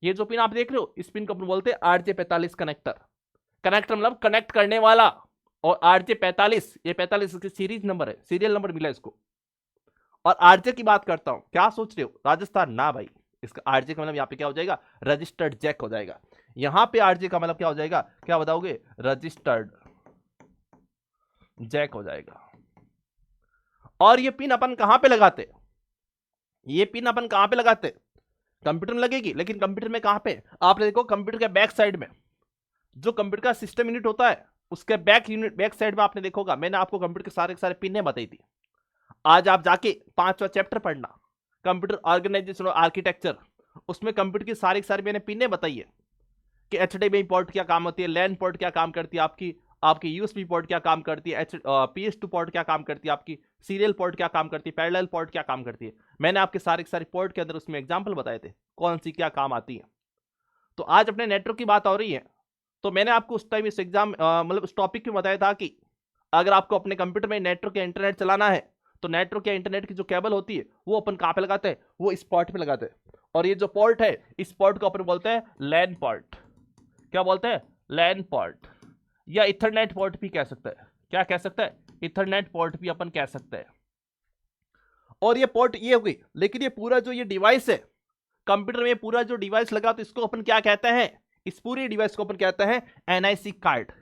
ये जो पिन आप देख रहे हो, इस पिन को अपन बोलते हैं RJ45 कनेक्टर। कनेक्टर मतलब कनेक्ट करने वाला। और RJ45, ये 45 इसकी सीरीज नंबर है, सीरियल नंबर मिला इसको। और RJ की बात करता हूं, क्या सोच रहे हो, राजस्थान ना भाई, इसका RJ का मतलब यहाँ पे क्या हो जाएगा, रजिस्टर्ड जैक हो जाएगा। यहां पे RJ का मतलब क्या हो जाएगा, क्या बताओगे, रजिस्टर्ड जैक हो जाएगा। और ये पिन अपन कहां पे लगाते, ये पिन अपन कहां पे लगाते, कंप्यूटर में लगेगी, लेकिन कंप्यूटर में कहां पे, आपने देखो कंप्यूटर के बैक साइड में जो कंप्यूटर का सिस्टम यूनिट होता है उसके बैक साइड में आपने देखोगा, मैंने आपको कंप्यूटर के सारे पिने बताई थी। आज आप जाके 5वां चैप्टर पढ़ना, कंप्यूटर ऑर्गेनाइजेशन और आर्किटेक्चर, उसमें कंप्यूटर की सारी मैंने पिने बताई है कि एचडीएमआई पोर्ट क्या काम होती है, लैन पोर्ट क्या काम करती है, आपकी यूएसबी पोर्ट क्या काम करती है, PS2 पोर्ट क्या काम करती है, आपकी सीरियल पोर्ट क्या काम करती है, पैरेलल पोर्ट क्या काम करती है। मैंने आपके सारे पोर्ट के अंदर उसमें एग्जांपल बताए थे कौन सी क्या काम आती है। तो आज अपने नेटवर्क की बात हो रही है, तो मैंने आपको उस टाइम इस एग्जाम मतलब उस टॉपिक में बताया था कि अगर आपको अपने कंप्यूटर में नेटवर्क या इंटरनेट चलाना है तो नेटवर्क या इंटरनेट की जो केबल होती है वो अपन कहां पे लगाते हैं, वो इस पोर्ट पे लगाते हैं। और ये जो पोर्ट है इस पोर्ट को अपन बोलते हैं लैन पोर्ट। क्या बोलते हैं? लैन पोर्ट, या इथरनेट पोर्ट भी कह सकते हैं। क्या कह सकते हैं? इथरनेट पोर्ट भी अपन कह सकते हैं। और ये पोर्ट ये हो गई, लेकिन ये पूरा जो ये डिवाइस है कंप्यूटर में, पूरा जो डिवाइस लगा तो इसको अपन क्या कहते हैं? इस पूरी डिवाइस को अपन कहते हैं एनआईसी कार्ड।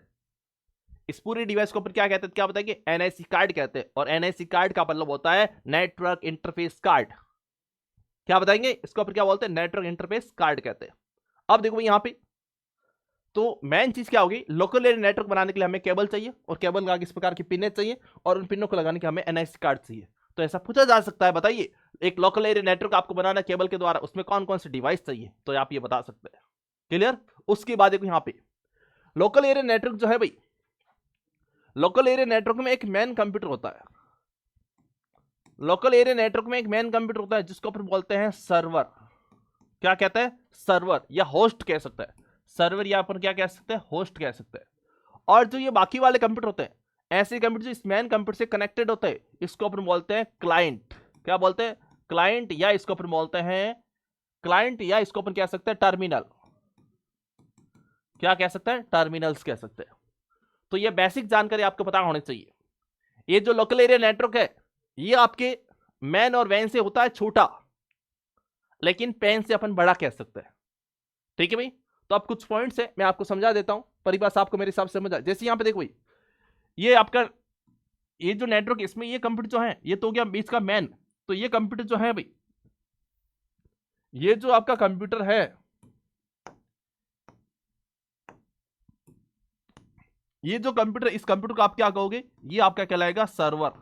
इस पूरी डिवाइस को अपन क्या कहते हैं? क्या बताएंगे? एनआईसी कार्ड कहते हैं। और एनआईसी कार्ड का मतलब होता है नेटवर्क इंटरफेस कार्ड। क्या बताएंगे? इसको अपन क्या बोलते हैं? नेटवर्क इंटरफेस कार्ड कहते हैं। अब देखो यहां पे तो मेन चीज क्या होगी, लोकल एरिया नेटवर्क बनाने के लिए हमें केबल चाहिए और केबल का किस प्रकार की पिने चाहिए और उन पिनों को लगाने के हमें एनआईसी कार्ड चाहिए। तो ऐसा पूछा जा सकता है, बताइए एक लोकल एरिया नेटवर्क आपको बनाना केबल के द्वारा, उसमें कौन कौन से डिवाइस चाहिए, तो आप ये बता सकते हैं। क्लियर? उसके बाद देखो यहां पे लोकल एरिया नेटवर्क जो है भाई, लोकल एरिया नेटवर्क में एक मेन कंप्यूटर होता है। लोकल एरिया नेटवर्क में एक मेन कंप्यूटर होता है जिसको अपन बोलते हैं सर्वर। क्या कहते हैं? सर्वर, या होस्ट कह सकते हैं। सर्वर या अपन क्या कह सकते हैं? होस्ट कह सकते हैं। और जो ये बाकी वाले कंप्यूटर होते हैं, ऐसे कंप्यूटर जो इस मेन कंप्यूटर से कनेक्टेड होते हैं, इसको अपन बोलते हैं क्लाइंट। क्या बोलते हैं? क्लाइंट, या इसको अपन बोलते हैं क्लाइंट, या इसको अपन कह सकते हैं टर्मिनल। क्या कह सकते हैं? टर्मिनल्स कह सकते हैं। तो ये बेसिक जानकारी आपको पता होनी चाहिए। ये जो लोकल एरिया नेटवर्क है ये आपके मैन और वैन से होता है छोटा, लेकिन पेन से अपन बड़ा कह सकते हैं। ठीक है भाई? तो अब कुछ पॉइंट्स है मैं आपको समझा देता हूं, परिभाषा आपको मेरे हिसाब से समझ आ। जैसे यहां पे देखो भाई, ये आपका ये जो नेटवर्क इसमें ये कंप्यूटर जो है ये तो हो गया बीच का मैन। तो ये कंप्यूटर जो है भाई, ये जो आपका कंप्यूटर है, ये जो कंप्यूटर, इस कंप्यूटर को आप क्या कहोगे? ये आपका कहलाएगा सर्वर,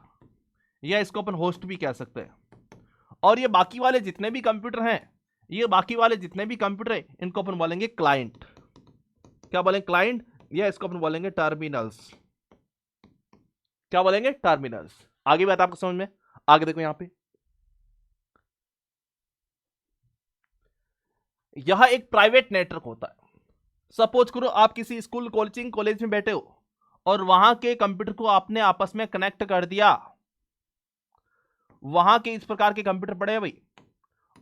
या इसको अपन होस्ट भी कह सकते हैं। और ये बाकी वाले जितने भी कंप्यूटर हैं, ये बाकी वाले जितने भी कंप्यूटर हैं इनको अपन बोलेंगे क्लाइंट। क्या बोलेंगे? क्लाइंट, या इसको अपन बोलेंगे टर्मिनल्स। क्या बोलेंगे? टर्मिनल्स। आगे बात आपको समझ में? आगे देखो यहां पे, यह एक प्राइवेट नेटवर्क होता है। सपोज करो आप किसी स्कूल कोचिंग कॉलेज में बैठे हो और वहां के कंप्यूटर को आपने आपस में कनेक्ट कर दिया। वहां के इस प्रकार के कंप्यूटर पड़े हैं भाई,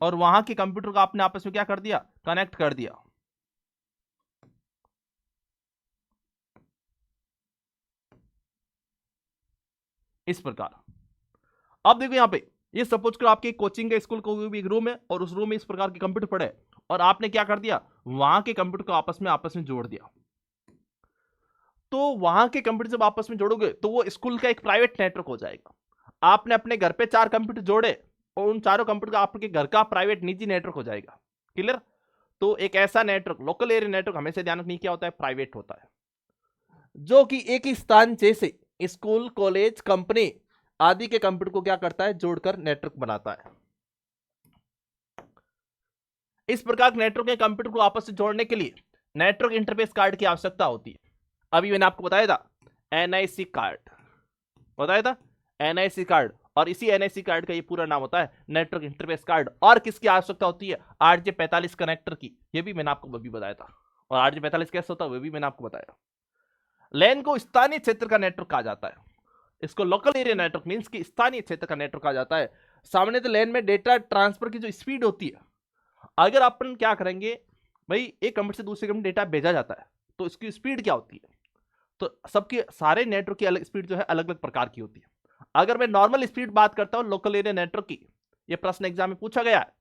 और वहां के कंप्यूटर को आपने आपस में क्या कर दिया? कनेक्ट कर दिया। इस प्रकार। अब देखो यहां पे, ये सपोज करो आपके कोचिंग के स्कूल को भी एक रूम है और उस रूम में इस प्रकार के कंप्यूटर पड़े हैं, और आपने क्या कर दिया? वहां के कंप्यूटर को आपस में जोड़ दिया। तो वहां के कंप्यूटर जब आपस में जोड़ोगे तो वो स्कूल का एक प्राइवेट नेटवर्क हो जाएगा। आपने अपने घर पे 4 कंप्यूटर जोड़े और उन चारों कंप्यूटर का आपके घर का प्राइवेट निजी नेटवर्क हो जाएगा। क्लियर? तो एक ऐसा नेटवर्क, लोकल एरिया नेटवर्क, हमेशा ध्यान रखनी क्या होता है? प्राइवेट होता है, जो कि एक ही स्थान जैसे स्कूल कॉलेज कंपनी आदि के कंप्यूटर को क्या करता है? जोड़कर नेटवर्क बनाता है। इस प्रकार नेटवर्क के कंप्यूटर को आपस में जोड़ने के लिए नेटवर्क इंटरफेस कार्ड की आवश्यकता होती है। अभी मैंने आपको बताया था एनआईसी कार्ड, बताया था एनआईसी कार्ड, और इसी एनआईसी कार्ड का ये पूरा नाम होता है नेटवर्क इंटरफेस कार्ड। और किसकी आवश्यकता होती है? RJ45 कनेक्टर की। ये भी मैंने आपको अभी बताया था। और RJ45 कैसे होता है वो भी मैंने आपको बताया। लैन को स्थानीय क्षेत्र का नेटवर्क कहा जाता है। इसको लोकल एरिया नेटवर्क मींस कि स्थानीय क्षेत्र का नेटवर्क कहा जाता है। सामने तो लैन में डेटा ट्रांसफर की जो स्पीड होती है, अगर अपन क्या करेंगे भाई, एक कंप्यूटर से दूसरे कंप्यूटर डेटा भेजा जाता है तो इसकी स्पीड क्या होती है? तो सबके सारे नेटवर्क की अलग स्पीड जो है अलग अलग प्रकार की होती है। अगर मैं नॉर्मल स्पीड बात करता हूं लोकल एरिया नेटवर्क की, ये प्रश्न एग्जाम में पूछा गया है,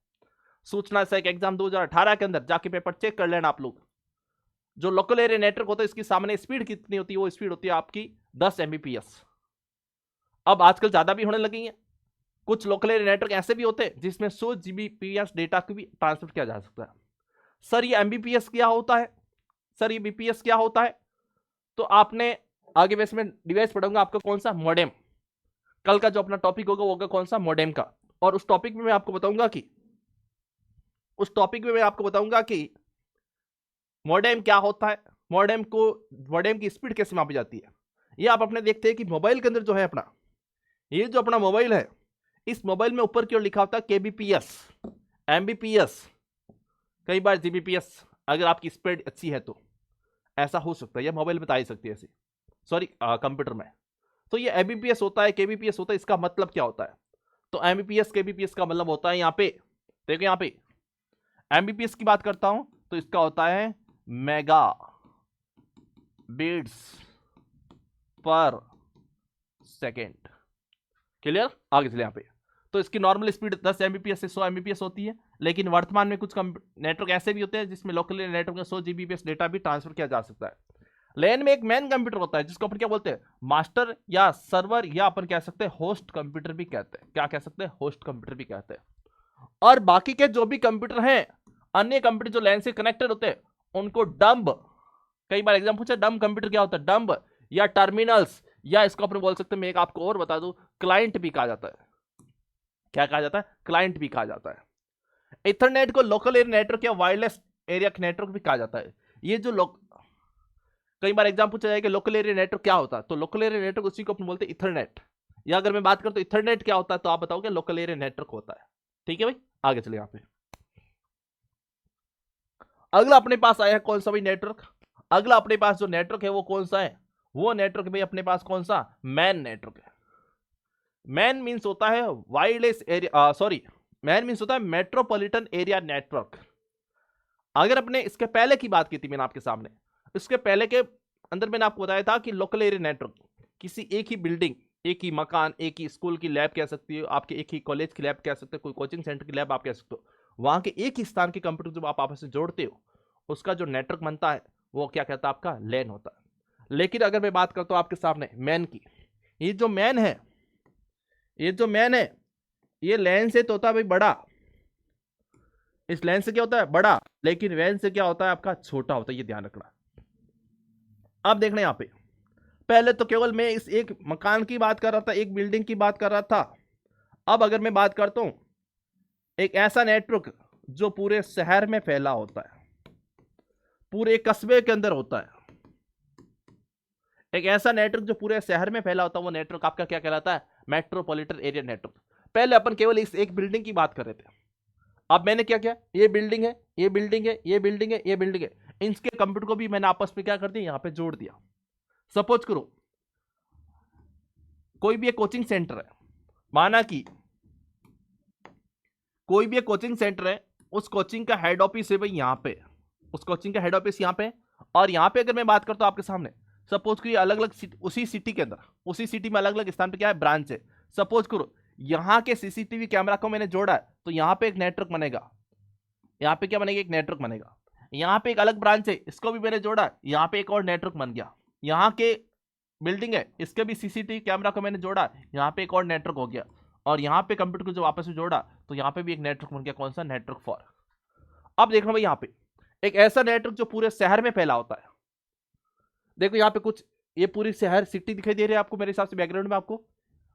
सूचना से एक एग्जाम 2018 के अंदर, जाके पेपर चेक कर लेना आप लोग। जो लोकल एरिया नेटवर्क होता है इसकी सामान्य स्पीड कितनी होती है? वो स्पीड होती है आपकी 10 Mbps। अब आजकल ज्यादा भी होने लगी है। कुछ लोकल एरिया नेटवर्क ऐसे भी होते हैं जिसमें 100 Gbps डेटा को भी ट्रांसफर किया जा सकता है। सर ये Mbps क्या होता है? सर ये BPS क्या होता है? तो आपने आगे मैं इसमें डिवाइस पढ़ूंगा आपका कौन सा? मॉडेम। कल का जो अपना टॉपिक होगा वो होगा कौन सा, मॉडेम का। और उस टॉपिक में मैं आपको बताऊंगा कि मॉडेम क्या होता है, मॉडेम की स्पीड कैसे मापी जाती है। ये आप अपने देखते हैं कि मोबाइल के अंदर जो है अपना, ये जो अपना मोबाइल है, इस मोबाइल में ऊपर की ओर लिखा होता है केबीपीएस, एमबीपीएस, कई बार जीबीपीएस, अगर आपकी स्पीड अच्छी है तो ऐसा हो सकता है, या मोबाइल में बता ही सकती है ऐसी, सॉरी कंप्यूटर में। तो ये एमबीपीएस होता है, केबीपीएस होता है, इसका मतलब क्या होता है, तो एमबीपीएस केबीपीएस का मतलब होता है, यहाँ पे देखो, यहाँ पे एमबीपीएस की बात करता हूं तो इसका होता है मेगा बीट्स पर सेकेंड। क्लियर, आगे चले यहाँ पे। तो इसकी नॉर्मल स्पीड 10 एमबीपीएस से 100 एमबीपीएस होती है, लेकिन वर्तमान में कुछ नेटवर्क ऐसे भी होते हैं जिसमें लोकल नेटवर्क में 100 जीबीपीएस डेटा भी ट्रांसफर किया जा सकता है। लैन में एक मेन कंप्यूटर होता है जिसको अपन क्या बोलते हैं, मास्टर या सर्वर, या अपन कह सकते हैं होस्ट कंप्यूटर भी कहते हैं। क्या कह सकते हैं, होस्ट कंप्यूटर भी कहते हैं। और बाकी के जो भी कंप्यूटर हैं, अन्य कंप्यूटर जो लैन से कनेक्टेड होते हैं, उनको डंब, कई बार एग्जाम पूछा डंब कंप्यूटर क्या होता है, डंब या टर्मिनल्स, या इसको अपन बोल सकते हैं, मैं एक आपको और बता दूं, क्लाइंट भी कहा जाता है। क्या कहा जाता है, क्लाइंट भी कहा जाता है। इथरनेट को लोकल एरिया नेटवर्क या वायरलेस एरिया नेटवर्क भी कहा जाता है। ये जो कई बार एग्जाम पूछा जाएगा लोकल एरिया नेटवर्क क्या होता है, तो लोकल एरिया नेटवर्क उसी को अपन बोलते हैं इथरनेट। या अगर मैं बात करूं तो इथरनेट क्या होता है, तो आप बताओगे लोकल एरिया नेटवर्क होता है। ठीक है भाई, आगे चले। यहां पे अगला अपने पास आया है कौन सा भाई, नेटवर्क। अगला अपने पास जो नेटवर्क है वो कौन सा है, वो नेटवर्क भाई अपने पास कौन सा, मैन नेटवर्क है। मैन मीन्स होता है wireless area, sorry, man means होता है मेट्रोपॉलिटन एरिया नेटवर्क। अगर अपने इसके पहले की बात की थी मैंने आपके सामने, इसके पहले के अंदर मैंने आपको बताया था कि लोकल एरिया नेटवर्क किसी एक ही बिल्डिंग, एक ही मकान, एक ही स्कूल की लैब कह सकती हो, आपके एक ही कॉलेज की लैब कह सकते हो, कोई कोचिंग सेंटर की लैब आप कह सकते हो, वहां के एक ही स्थान के कंप्यूटर जब आप आपस में जोड़ते हो, उसका जो नेटवर्क बनता है वो क्या कहता है, आपका लैन होता है। लेकिन अगर मैं बात करता हूं आपके सामने मैन की, ये जो मैन है, ये लैन से तो होता है भाई बड़ा, इस लैन से क्या होता है बड़ा, लेकिन वैन से क्या होता है आपका छोटा होता है, ये ध्यान रखना। अब देखना यहां पे, पहले तो केवल मैं इस एक मकान की बात कर रहा था, एक बिल्डिंग की बात कर रहा था। अब अगर मैं बात करता हूं एक ऐसा नेटवर्क जो पूरे शहर में फैला होता है, पूरे कस्बे के अंदर होता है, एक ऐसा नेटवर्क जो पूरे शहर में फैला होता है, वो नेटवर्क आपका क्या कहलाता है, मेट्रोपॉलिटन एरिया नेटवर्क। पहले अपन केवल इस एक बिल्डिंग की बात कर रहे थे, अब मैंने क्या किया, ये बिल्डिंग है, ये बिल्डिंग है, ये बिल्डिंग है, ये बिल्डिंग है, इनके कंप्यूटर को भी मैंने आपस में क्या कर दिया, यहां पे जोड़ दिया। सपोज करो कोई भी एक कोचिंग सेंटर है, माना कि कोई भी एक कोचिंग सेंटर है, उस कोचिंग का हेड ऑफिस है भाई यहां पे, उस कोचिंग का हेड ऑफिस यहां पे, और यहां पे अगर मैं बात करता हूं आपके सामने, सपोज करिए अलग अलग उसी सिटी के अंदर, उसी सिटी में अलग अलग स्थान पे क्या है, ब्रांच है। सपोज करो यहां के सीसीटीवी कैमरा को मैंने जोड़ा है, तो यहां पे एक नेटवर्क बनेगा, यहां पे क्या बनेगा, एक नेटवर्क बनेगा। यहां पे एक अलग ब्रांच है, इसको भी मैंने जोड़ा, यहां पे एक और नेटवर्क बन गया। यहां के बिल्डिंग है, इसके भी सीसीटीवी कैमरा को मैंने जोड़ा, यहां पे एक और नेटवर्क हो गया। और यहां पे कंप्यूटर को जो वापस में जोड़ा, तो यहां पे भी एक नेटवर्क बन गया, कौन सा, नेटवर्क 4। अब देखना भाई यहां पे एक ऐसा नेटवर्क जो पूरे शहर में फैला होता है। देखो यहां पे कुछ, ये पूरी शहर सिटी दिखाई दे रही है आपको मेरे हिसाब से, बैकग्राउंड में आपको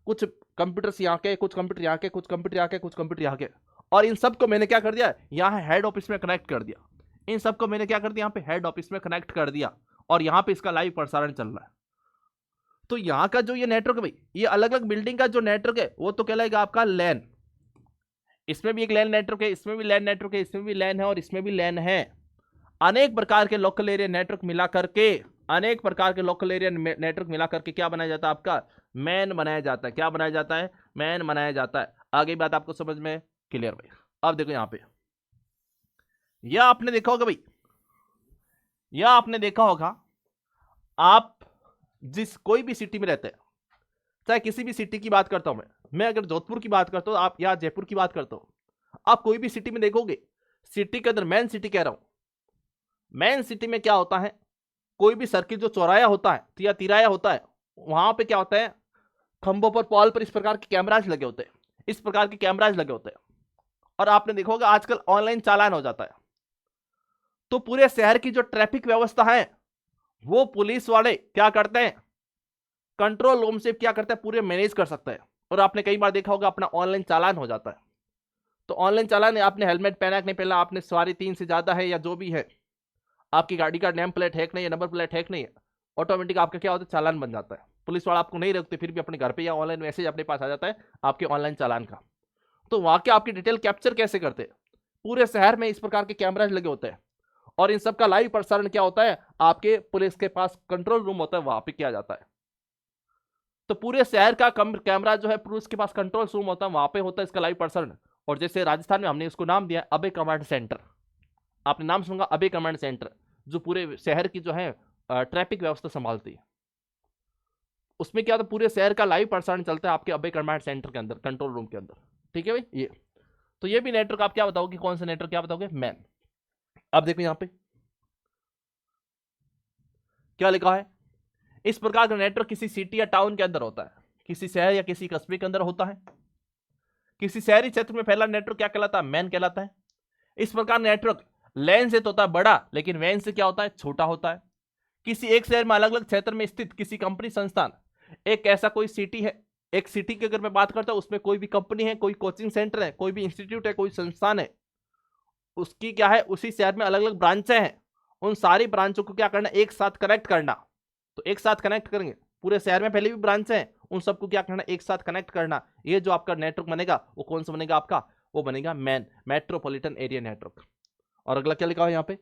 कुछ कंप्यूटर्स यहाँ के, कुछ कंप्यूटर यहाँ के, कुछ कंप्यूटर यहाँ के, कुछ कंप्यूटर यहाँ के, और इन सबको मैंने क्या कर दिया, यहाँ हेड ऑफिस में कनेक्ट कर दिया। इन सबको मैंने क्या कर दिया, यहाँ पे हेड ऑफिस में कनेक्ट कर दिया, और यहाँ पे इसका लाइव प्रसारण चल रहा है। तो यहाँ का जो ये नेटवर्क भाई, ये अलग अलग बिल्डिंग का जो नेटवर्क है वो तो कहलाएगा आपका लैन। इसमें भी एक लैन नेटवर्क है, इसमें भी लैन नेटवर्क है, इसमें भी लैन है, और इसमें भी लैन है। अनेक प्रकार के लोकल एरिया नेटवर्क मिला करके, अनेक प्रकार के लोकल एरिया नेटवर्क मिला करके क्या बनाया जाता है, आपका मैन बनाया जाता है। क्या बनाया जाता है, मैन बनाया जाता है। आगे बात आपको समझ में क्लियर भाई। अब देखो यहां पे, यह आपने देखा होगा भाई, यह आपने देखा होगा, आप जिस कोई भी सिटी में रहते हैं, चाहे किसी भी सिटी की बात करता हूं मैं अगर जोधपुर की बात करता हूं, आप या जयपुर की बात करता हूं, आप कोई भी सिटी में देखोगे, सिटी के अंदर, मेन सिटी कह रहा हूं, मेन सिटी में क्या होता है, कोई भी सर्किल जो चौराया होता है या तिराया होता है, वहां पे क्या होता है, खंभों पर, पॉल पर इस प्रकार के कैमराज लगे होते हैं, इस प्रकार के कैमराज लगे होते हैं। और आपने देखा होगा आजकल ऑनलाइन चालान हो जाता है, तो पूरे शहर की जो ट्रैफिक व्यवस्था है वो पुलिस वाले क्या करते हैं, कंट्रोल रूम से क्या करते हैं, पूरे मैनेज कर सकते हैं। और आपने कई बार देखा होगा अपना ऑनलाइन चालान हो जाता है। तो ऑनलाइन चालान, आपने हेलमेट पहना कि नहीं पहना, आपने सवारी 3 से ज्यादा है या जो भी है, आपकी गाड़ी का नेम प्लेट है कि नहीं, नंबर प्लेट है कि नहीं, ऑटोमेटिक आपका क्या होता है, चालान बन जाता है। पुलिस वाला आपको नहीं रोकते, फिर भी अपने घर पे या ऑनलाइन मैसेज अपने पास आ जाता है आपके ऑनलाइन चालान का। तो वहां के आपकी डिटेल कैप्चर कैसे करते हैं, पूरे शहर में इस प्रकार के कैमराज लगे होते हैं और इन सब का लाइव प्रसारण क्या होता है, आपके पुलिस के पास कंट्रोल रूम होता है, वहां पे किया जाता है। तो पूरे शहर का कैमरा जो है पुलिस के पास कंट्रोल रूम होता है, वहां पे होता है इसका लाइव प्रसारण। और जैसे राजस्थान में हमने इसको नाम दिया अभय कमांड सेंटर, आपने नाम सुना अभय कमांड सेंटर, जो पूरे शहर की जो है ट्रैफिक व्यवस्था संभालती है। उसमें क्या होता है, पूरे शहर का लाइव प्रसारण चलता है आपके अभय कमांड सेंटर के अंदर, कंट्रोल रूम के अंदर। ठीक है भाई, ये तो ये भी नेटवर्क आप क्या बताओगे, कौन सा नेटवर्क क्या बताओगे, मैन। अब देखो यहां पे क्या लिखा है, इस प्रकार का नेटवर्क किसी सिटी या टाउन के अंदर होता है, किसी शहर या किसी कस्बे के अंदर होता है। किसी शहरी क्षेत्र में फैला नेटवर्क क्या कहलाता है, मैन कहलाता है। इस प्रकार नेटवर्क लैन से तो होता है बड़ा, लेकिन वैन से क्या होता है, छोटा होता है। किसी एक शहर में अलग अलग क्षेत्र में स्थित किसी कंपनी संस्थान, एक ऐसा कोई सिटी है, एक सिटी की अगर मैं बात करता हूं उसमें कोई भी कंपनी है, कोई कोचिंग सेंटर है, कोई भी इंस्टीट्यूट है, कोई संस्थान है, उसकी क्या है, उसी शहर में अलग अलग ब्रांचें हैं, उन सारी ब्रांचों को क्या करना, एक साथ कनेक्ट करना। तो एक साथ कनेक्ट करेंगे, पूरे शहर में पहले भी ब्रांचें हैं, उन सबको क्या करना, एक साथ कनेक्ट करना। ये जो आपका नेटवर्क बनेगा वो कौन सा बनेगा आपका, वो बनेगा मैन, मेट्रोपॉलिटन एरिया नेटवर्क। और अगला क्या लिखा हुआ है यहाँ पे,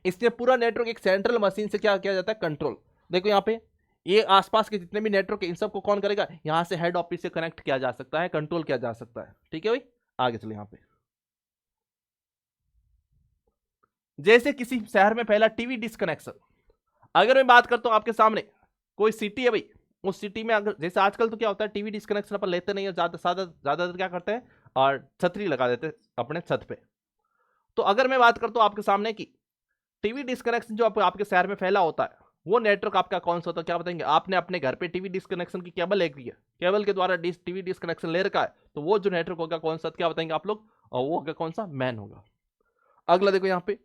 इससे पूरा नेटवर्क एक सेंट्रल मशीन से क्या किया जाता है, कंट्रोल। देखो यहाँ पे ये आसपास के जितने भी नेटवर्क है इन सबको कौन करेगा, यहां से हेड ऑफिस से कनेक्ट किया जा सकता है, कंट्रोल किया जा सकता है। ठीक है भाई, आगे चलिए यहाँ पे, जैसे किसी शहर में पहला टीवी डिस्कनेक्शन, अगर मैं बात करता हूं आपके सामने कोई सिटी है भाई, उस सिटी में अगर जैसे आजकल तो क्या होता है टीवी डिस्कनेक्शन अपन लेते नहीं है, ज्यादातर क्या करते हैं और छतरी लगा देते हैं अपने छत पे। तो अगर मैं बात करता हूं आपके सामने की टीवी डिस्कनेक्शन जो आपके शहर में फैला होता है, वो नेटवर्क आपका कौन सा होता है, क्या बताएंगे। आपने अपने घर पे टीवी डिस्कनेक्शन की केबल ले ली है, केबल के द्वारा टीवी डिस्कनेक्शन ले रखा है, तो वो जो नेटवर्क होगा कौन सा, क्या बताएंगे आप लोग, और वो होगा कौन सा, मैन होगा। अगला देखो यहाँ पे,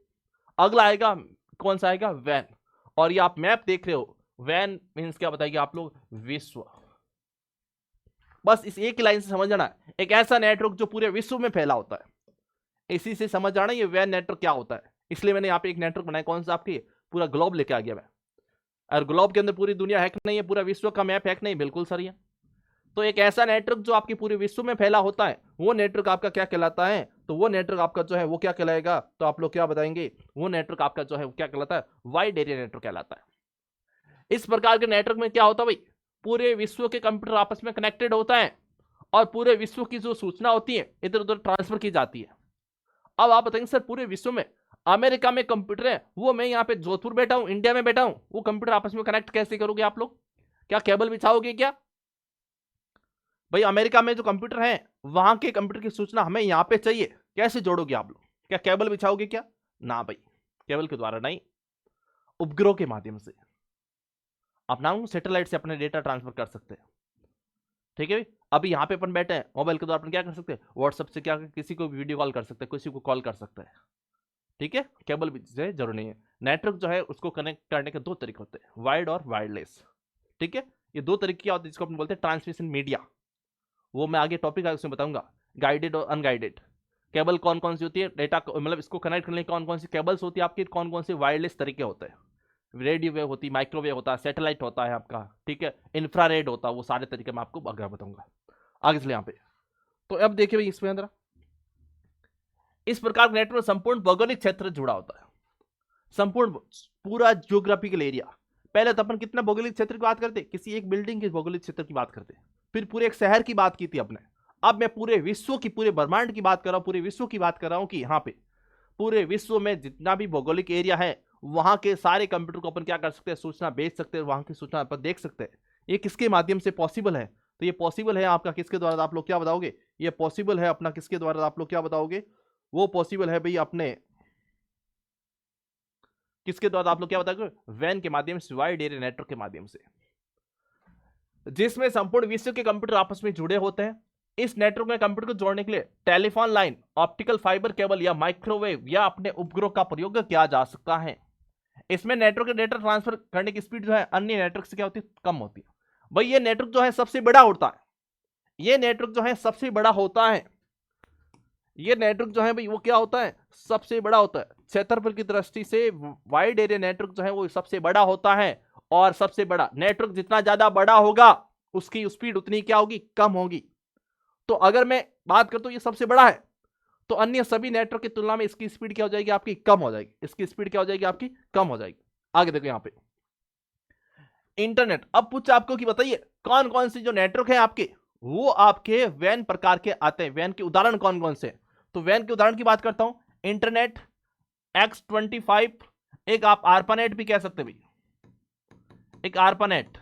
अगला आएगा कौन सा आएगा, वैन। और ये आप मैप देख रहे हो, वैन मीन्स क्या बताएंगे आप लोग, विश्व। बस इस एक लाइन से समझ जाना, एक ऐसा नेटवर्क जो पूरे विश्व में फैला होता है, इसी से समझ जाना ये वैन नेटवर्क क्या होता है। इसलिए मैंने यहाँ पे एक नेटवर्क बनाया, कौन सा, आपकी पूरा ग्लोब लेके आ गया मैं। और ग्लोब के अंदर पूरी दुनिया है कि नहीं है, पूरा विश्व का मैप है कि नहीं, बिल्कुल सही है। तो एक ऐसा नेटवर्क जो आपकी पूरे विश्व में फैला होता है, वो नेटवर्क आपका क्या कहलाता है, तो वो नेटवर्क आपका जो है वो क्या कहलाएगा, तो आप लोग क्या बताएंगे, वो नेटवर्क आपका जो है वो क्या कहलाता है, वाइड एरिया नेटवर्क कहलाता है। इस प्रकार के नेटवर्क में क्या होता है भाई, पूरे विश्व के कंप्यूटर आपस में कनेक्टेड होता है और पूरे विश्व की जो सूचना होती है इधर उधर ट्रांसफर की जाती है। अब आप बताएंगे सर पूरे विश्व में, अमेरिका में कंप्यूटर है, वो मैं यहाँ पे जोधपुर बैठा हूँ, इंडिया में बैठा हूँ, वो कंप्यूटर आपस में कनेक्ट कैसे करोगे आप लोग, क्या केबल बिछाओगे क्या भाई। अमेरिका में जो कंप्यूटर है वहां के कंप्यूटर की सूचना हमें यहाँ पे चाहिए, कैसे जोड़ोगे आप लोग, क्या केबल बिछाओगे क्या, ना भाई, केबल के द्वारा नहीं, उपग्रह के माध्यम से अपना सैटेलाइट से अपने डेटा ट्रांसफर कर सकते हैं। ठीक है, अभी यहाँ पे अपन बैठे हैं, मोबाइल के द्वारा अपन क्या कर सकते हैं, व्हाट्सएप से क्या किसी को वीडियो कॉल कर सकते हैं, किसी को कॉल कर सकते हैं। ठीक है, केबल भी जरूरी नहीं है। नेटवर्क जो है उसको कनेक्ट करने के दो तरीके होते हैं, वायर्ड और वायरलेस। ठीक है, ये दो तरीके क्या होते हैं, जिसको अपन बोलते हैं ट्रांसमिशन मीडिया, वो मैं आगे टॉपिक है उसमें बताऊंगा। गाइडेड और अनगाइडेड केबल कौन कौन सी होती है, डेटा मतलब इसको कनेक्ट करने की कौन कौन सी केबल्स होती है आपकी, कौन कौन से वायरलेस तरीके होते हैं, रेडियो वेव होती है, माइक्रोवेव होता है, सैटेलाइट होता है आपका, ठीक है, इंफ्रारेड होता है, वो सारे तरीके मैं आपको आगे बताऊंगा आगे चलिए यहाँ पे। तो अब देखिए भाई इसमें अंदर इस प्रकार नेटवर्क संपूर्ण भौगोलिक क्षेत्र जुड़ा होता है, संपूर्ण पूरा ज्योग्राफिकल एरिया। पहले तो अपन कितना भौगोलिक क्षेत्र की बात करते, किसी एक बिल्डिंग के भौगोलिक क्षेत्र की बात करते, फिर पूरे एक शहर की बात की थी अपने। अब मैं पूरे विश्व की, पूरे ब्रह्मांड की बात कर रहा हूं, पूरे विश्व की बात कर रहा हूं कि यहाँ पे पूरे विश्व में जितना भी भौगोलिक एरिया है वहां के सारे कंप्यूटर को अपन क्या कर सकते हैं, सूचना भेज सकते हैं, वहां की सूचना अपन देख सकते हैं। ये किसके माध्यम से पॉसिबल है, तो ये पॉसिबल है आपका किसके द्वारा, आप लोग क्या बताओगे, ये पॉसिबल है अपना किसके द्वारा, आप लोग क्या बताओगे, वो पॉसिबल है भाई अपने किसके द्वारा, आप लोग क्या बताओगे, वैन के माध्यम से, वाइड एरिया नेटवर्क के माध्यम से, जिसमें संपूर्ण विश्व के कंप्यूटर आपस में जुड़े होते हैं। इस नेटवर्क में कंप्यूटर को जोड़ने के लिए telephone line, optical fibre cable या माइक्रोवेव या अपने उपग्रह का प्रयोग किया जा सकता है। इसमें नेटवर्क के डेटा ट्रांसफर करने की स्पीड जो है अन्य नेटवर्क से क्या होती है, कम होती है। भाई ये नेटवर्क जो है सबसे बड़ा होता है, ये नेटवर्क जो है सबसे बड़ा होता है। ये नेटवर्क जो है भाई वो क्या होता है, सबसे बड़ा होता है। क्षेत्रफल की दृष्टि से वाइड एरिया नेटवर्क जो है वो सबसे बड़ा होता है। और सबसे बड़ा नेटवर्क जितना ज्यादा बड़ा होगा उसकी स्पीड उतनी क्या होगी, कम होगी। तो अगर मैं बात करता हूं ये सबसे बड़ा है, तो अन्य सभी नेटवर्क की तुलना में इसकी स्पीड क्या हो जाएगी, आपकी कम हो जाएगी। इसकी स्पीड क्या हो जाएगी, आपकी कम हो जाएगी। आगे देखो यहां पे इंटरनेट। अब पूछा आपको कि बताइए कौन कौन से जो नेटवर्क है आपके, वो आपके वैन प्रकार के आते हैं। वैन के उदाहरण कौन कौन से, तो वैन के उदाहरण की बात करता हूं, इंटरनेट, X25, एक आप आरपानेट भी कह सकते भाई, एक आरपानेट,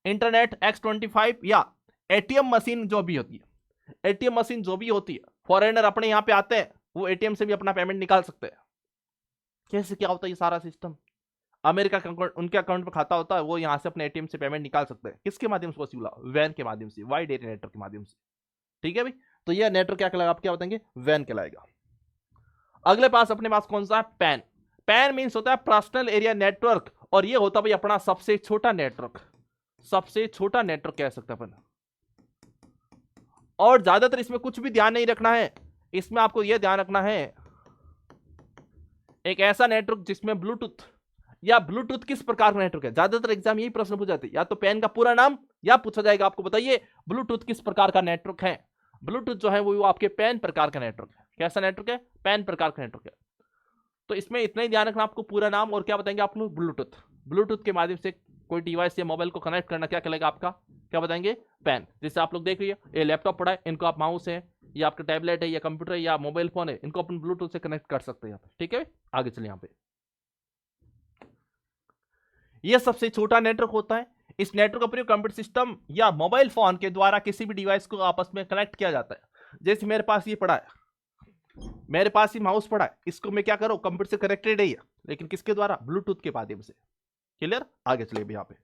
इंटरनेट, X25, या एटीएम मशीन जो भी होती है, एटीएम मशीन जो भी होती है, फॉरेनर अपने यहां पे आते हैं वो एटीएम से भी अपना पेमेंट निकाल सकते हैं। कैसे क्या होता है ये सारा सिस्टम, अमेरिका का उनके अकाउंट में खाता होता है, वो यहां से अपने एटीएम से पेमेंट निकाल सकते हैं। किसके माध्यम से पॉसिबल, वैन के माध्यम से, वाइड एरिया नेटवर्क के माध्यम से। ठीक है भाई, तो यह नेटवर्क क्या कहलाएगा, आप क्या बताएंगे, वैन कहलाएगा। अगले पास अपने पास कौन सा है, पैन। पैन मीन्स होता है पर्सनल एरिया नेटवर्क, और ये होता है भाई अपना सबसे छोटा नेटवर्क, सबसे छोटा नेटवर्क कह सकते हैं अपन। और ज्यादातर इसमें कुछ भी ध्यान नहीं रखना है, इसमें आपको यह ध्यान रखना है एक ऐसा नेटवर्क जिसमें ब्लूटूथ, या ब्लूटूथ किस प्रकार का नेटवर्क है। ज्यादातर एग्जाम यही प्रश्न पूछ जाते हैं, या तो पैन का पूरा नाम या पूछा जाएगा आपको बताइए ब्लूटूथ किस प्रकार का नेटवर्क है। ब्लूटूथ जो है वो आपके पैन प्रकार का नेटवर्क है। कैसा नेटवर्क है, पैन प्रकार का नेटवर्क है। तो इसमें इतना ही ध्यान रखना आपको, पूरा नाम और क्या बताएंगे आप लोग, ब्लूटूथ। ब्लूटूथ के माध्यम से कोई डिवाइस या मोबाइल को कनेक्ट करना क्या कहलाएगा आपका, क्या बताएंगे, पैन। जैसे आप लोग देख रही है ये लैपटॉप पड़ा है, इनको आप माउस है या आपका टैबलेट है या कंप्यूटर है या मोबाइल फोन है, इनको अपन ब्लूटूथ से कनेक्ट कर सकते हैं यहाँ पे। ठीक है, आगे चलिए यहाँ पे, यह सबसे छोटा नेटवर्क होता है। इस नेटवर्क का प्रयोग कंप्यूटर सिस्टम या मोबाइल फोन के द्वारा किसी भी डिवाइस को आपस में कनेक्ट किया जाता है। जैसे मेरे पास ये पड़ा है, मेरे पास ही माउस पड़ा है, इसको मैं क्या करूं, कंप्यूटर से कनेक्टेड है, लेकिन किसके द्वारा, ब्लूटूथ के माध्यम से। क्लियर, आगे चलिए यहां पे,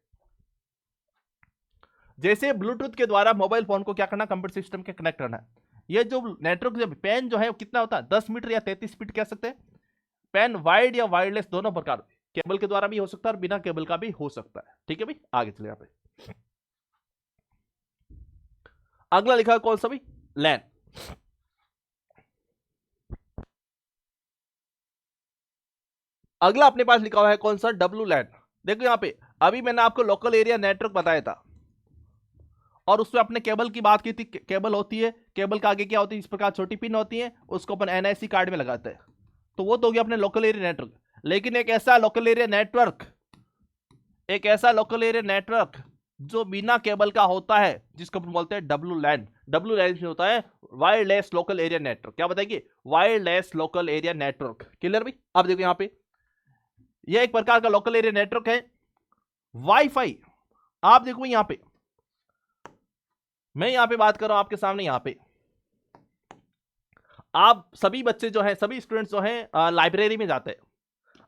जैसे ब्लूटूथ के द्वारा मोबाइल फोन को क्या करना, कंप्यूटर सिस्टम के कनेक्ट करना है। ये जो नेटवर्क जब पैन जो है वो कितना होता है, 10 मीटर या 33 फीट कह सकते हैं। पैन वाइड या वायरलेस दोनों प्रकार, केबल के द्वारा भी हो सकता है और बिना केबल का भी हो सकता है। ठीक है भाई, आगे चलिए यहां पे, अगला लिखा है कौन सा भाई, लैन। अगला अपने पास लिखा हुआ है कौन सा, डब्लू लैन। देखो यहां पे अभी मैंने आपको लोकल एरिया नेटवर्क बताया था, और उसमें अपने केबल की बात की थी। केबल होती है, केबल का आगे क्या होती है, इस प्रकार छोटी पिन होती है, उसको अपन एनआईसी कार्ड में लगाते हैं। तो वो तो हो गया अपने लोकल एरिया नेटवर्क। लेकिन एक ऐसा लोकल एरिया नेटवर्क, एक ऐसा लोकल एरिया नेटवर्क जो बिना केबल का होता है, जिसको अपन बोलते हैं डब्लू लैन। डब्लू लैन में होता है वायरलेस लोकल एरिया नेटवर्क। क्या बताइए, wireless local area network. Clear भाई, अब देखो यहां पे यह एक प्रकार का लोकल एरिया नेटवर्क है। वाईफाई, आप देखो यहां पे, मैं यहां पे बात कर रहा हूं आपके सामने, यहां पे आप सभी बच्चे जो हैं, सभी स्टूडेंट्स जो हैं लाइब्रेरी में जाते हैं।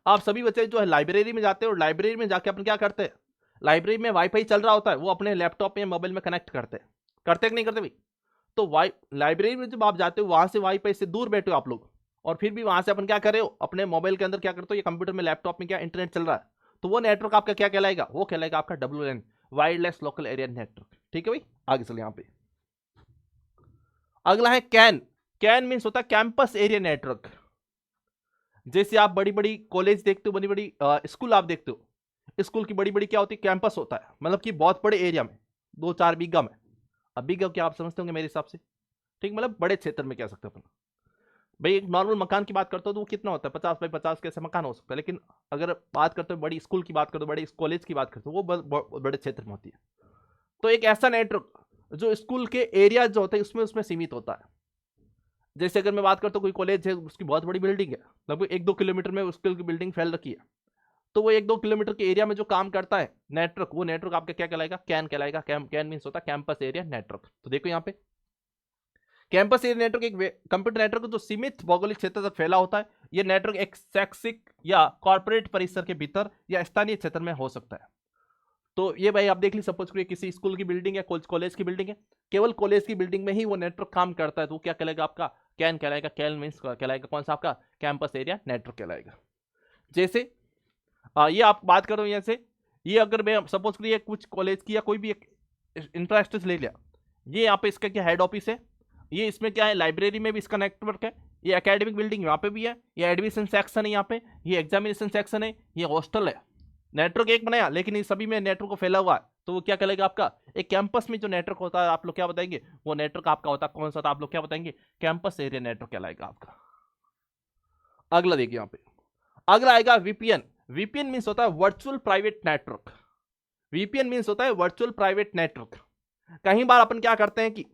आप सभी बच्चे जो है लाइब्रेरी में जाते हैं, और लाइब्रेरी में जाके अपन क्या करते हैं, लाइब्रेरी में वाईफाई चल रहा होता है, वो अपने लैपटॉप में मोबाइल में कनेक्ट करते हैं। करते कि नहीं करते भाई, तो लाइब्रेरी में जब आप जाते हो वहां से वाईफाई से दूर बैठे हो आप लोग, और फिर भी वहां से अपन क्या कर रहे हो, अपने मोबाइल के अंदर क्या करते हो, ये कंप्यूटर में लैपटॉप में क्या इंटरनेट चल रहा है, तो वो नेटवर्क आपका क्या कहलाएगा, वो कहलाएगा आपका डब्ल्यूएन, वायरलेस लोकल एरिया नेटवर्क। ठीक है भाई, आगे चलिए यहां पे, अगला है कैन। कैन मीन्स होता है कैंपस एरिया नेटवर्क। जैसे आप बड़ी बड़ी कॉलेज देखते हो, बड़ी बड़ी स्कूल आप देखते हो, स्कूल की बड़ी बड़ी क्या होती है, कैंपस होता है, मतलब कि बहुत बड़े एरिया में, 2-4 बीघा में। अब बीघा क्या आप समझते होंगे मेरे हिसाब से, ठीक, मतलब बड़े क्षेत्र में कह सकते हो अपन। भाई एक नॉर्मल मकान की बात करते हो तो वो कितना होता है, 50 बाई 50 कैसे मकान हो सकता है। लेकिन अगर बात करते हो बड़ी स्कूल की बात करते हो, बड़े कॉलेज की बात करते हो, वो बड़े क्षेत्र में होती है। तो एक ऐसा नेटवर्क जो स्कूल के एरिया जो होते हैं उसमें सीमित होता है। जैसे अगर मैं बात करता हूँ कोई कॉलेज है, उसकी बहुत बड़ी बिल्डिंग है, लगभग 1-2 किलोमीटर में उसकी बिल्डिंग फैल रखी है, तो वो 1-2 किलोमीटर के एरिया में जो काम करता है नेटवर्क, वो नेटवर्क आपका क्या कहलाएगा, कैन कहलाएगा। कैन मीन्स होता है कैंपस एरिया नेटवर्क। तो देखो यहाँ पे कैंपस एरिया नेटवर्क एक कंप्यूटर नेटवर्क जो सीमित भौगोलिक क्षेत्र तक फैला होता है। यह नेटवर्क एक शैक्षिक या कॉर्पोरेट परिसर के भीतर या स्थानीय क्षेत्र में हो सकता है। तो ये भाई आप देख ली, सपोज करिए किसी स्कूल की बिल्डिंग है, कॉलेज की बिल्डिंग है, केवल कॉलेज की बिल्डिंग में ही वो नेटवर्क काम करता है, तो वो क्या कहलाएगा आपका, कैन कहलाएगा। कैन मीन्स कहलाएगा कौन सा आपका, कैंपस एरिया नेटवर्क कहलाएगा। जैसे ये आप बात करो यहाँ से, ये अगर मैं सपोज करिए कुछ कॉलेज की या कोई भी एक इंफ्रास्ट्रक्चर ले लिया, ये यहाँ पे इसका क्या हेड ऑफिस है, ये इसमें क्या है लाइब्रेरी में भी इसका नेटवर्क है, ये एकेडमिक बिल्डिंग यहाँ पे भी है, ये एडमिशन सेक्शन है यहाँ पे, ये एग्जामिनेशन सेक्शन है, ये हॉस्टल है। नेटवर्क एक बनाया लेकिन इन सभी में नेटवर्क को फैला हुआ है, तो वो क्या कहलाएगा आपका एक कैंपस में जो नेटवर्क होता है आप लोग क्या बताएंगे, वो नेटवर्क आपका होता है कौन सा होता है आप लोग क्या बताएंगे, कैंपस एरिया नेटवर्क कहलाएगा आपका। अगला देखिए यहाँ पे, अगला आएगा वीपीएन। वीपीएन मीन्स होता है virtual private network. VPN means होता है वर्चुअल प्राइवेट नेटवर्क। कई बार अपन क्या करते हैं कि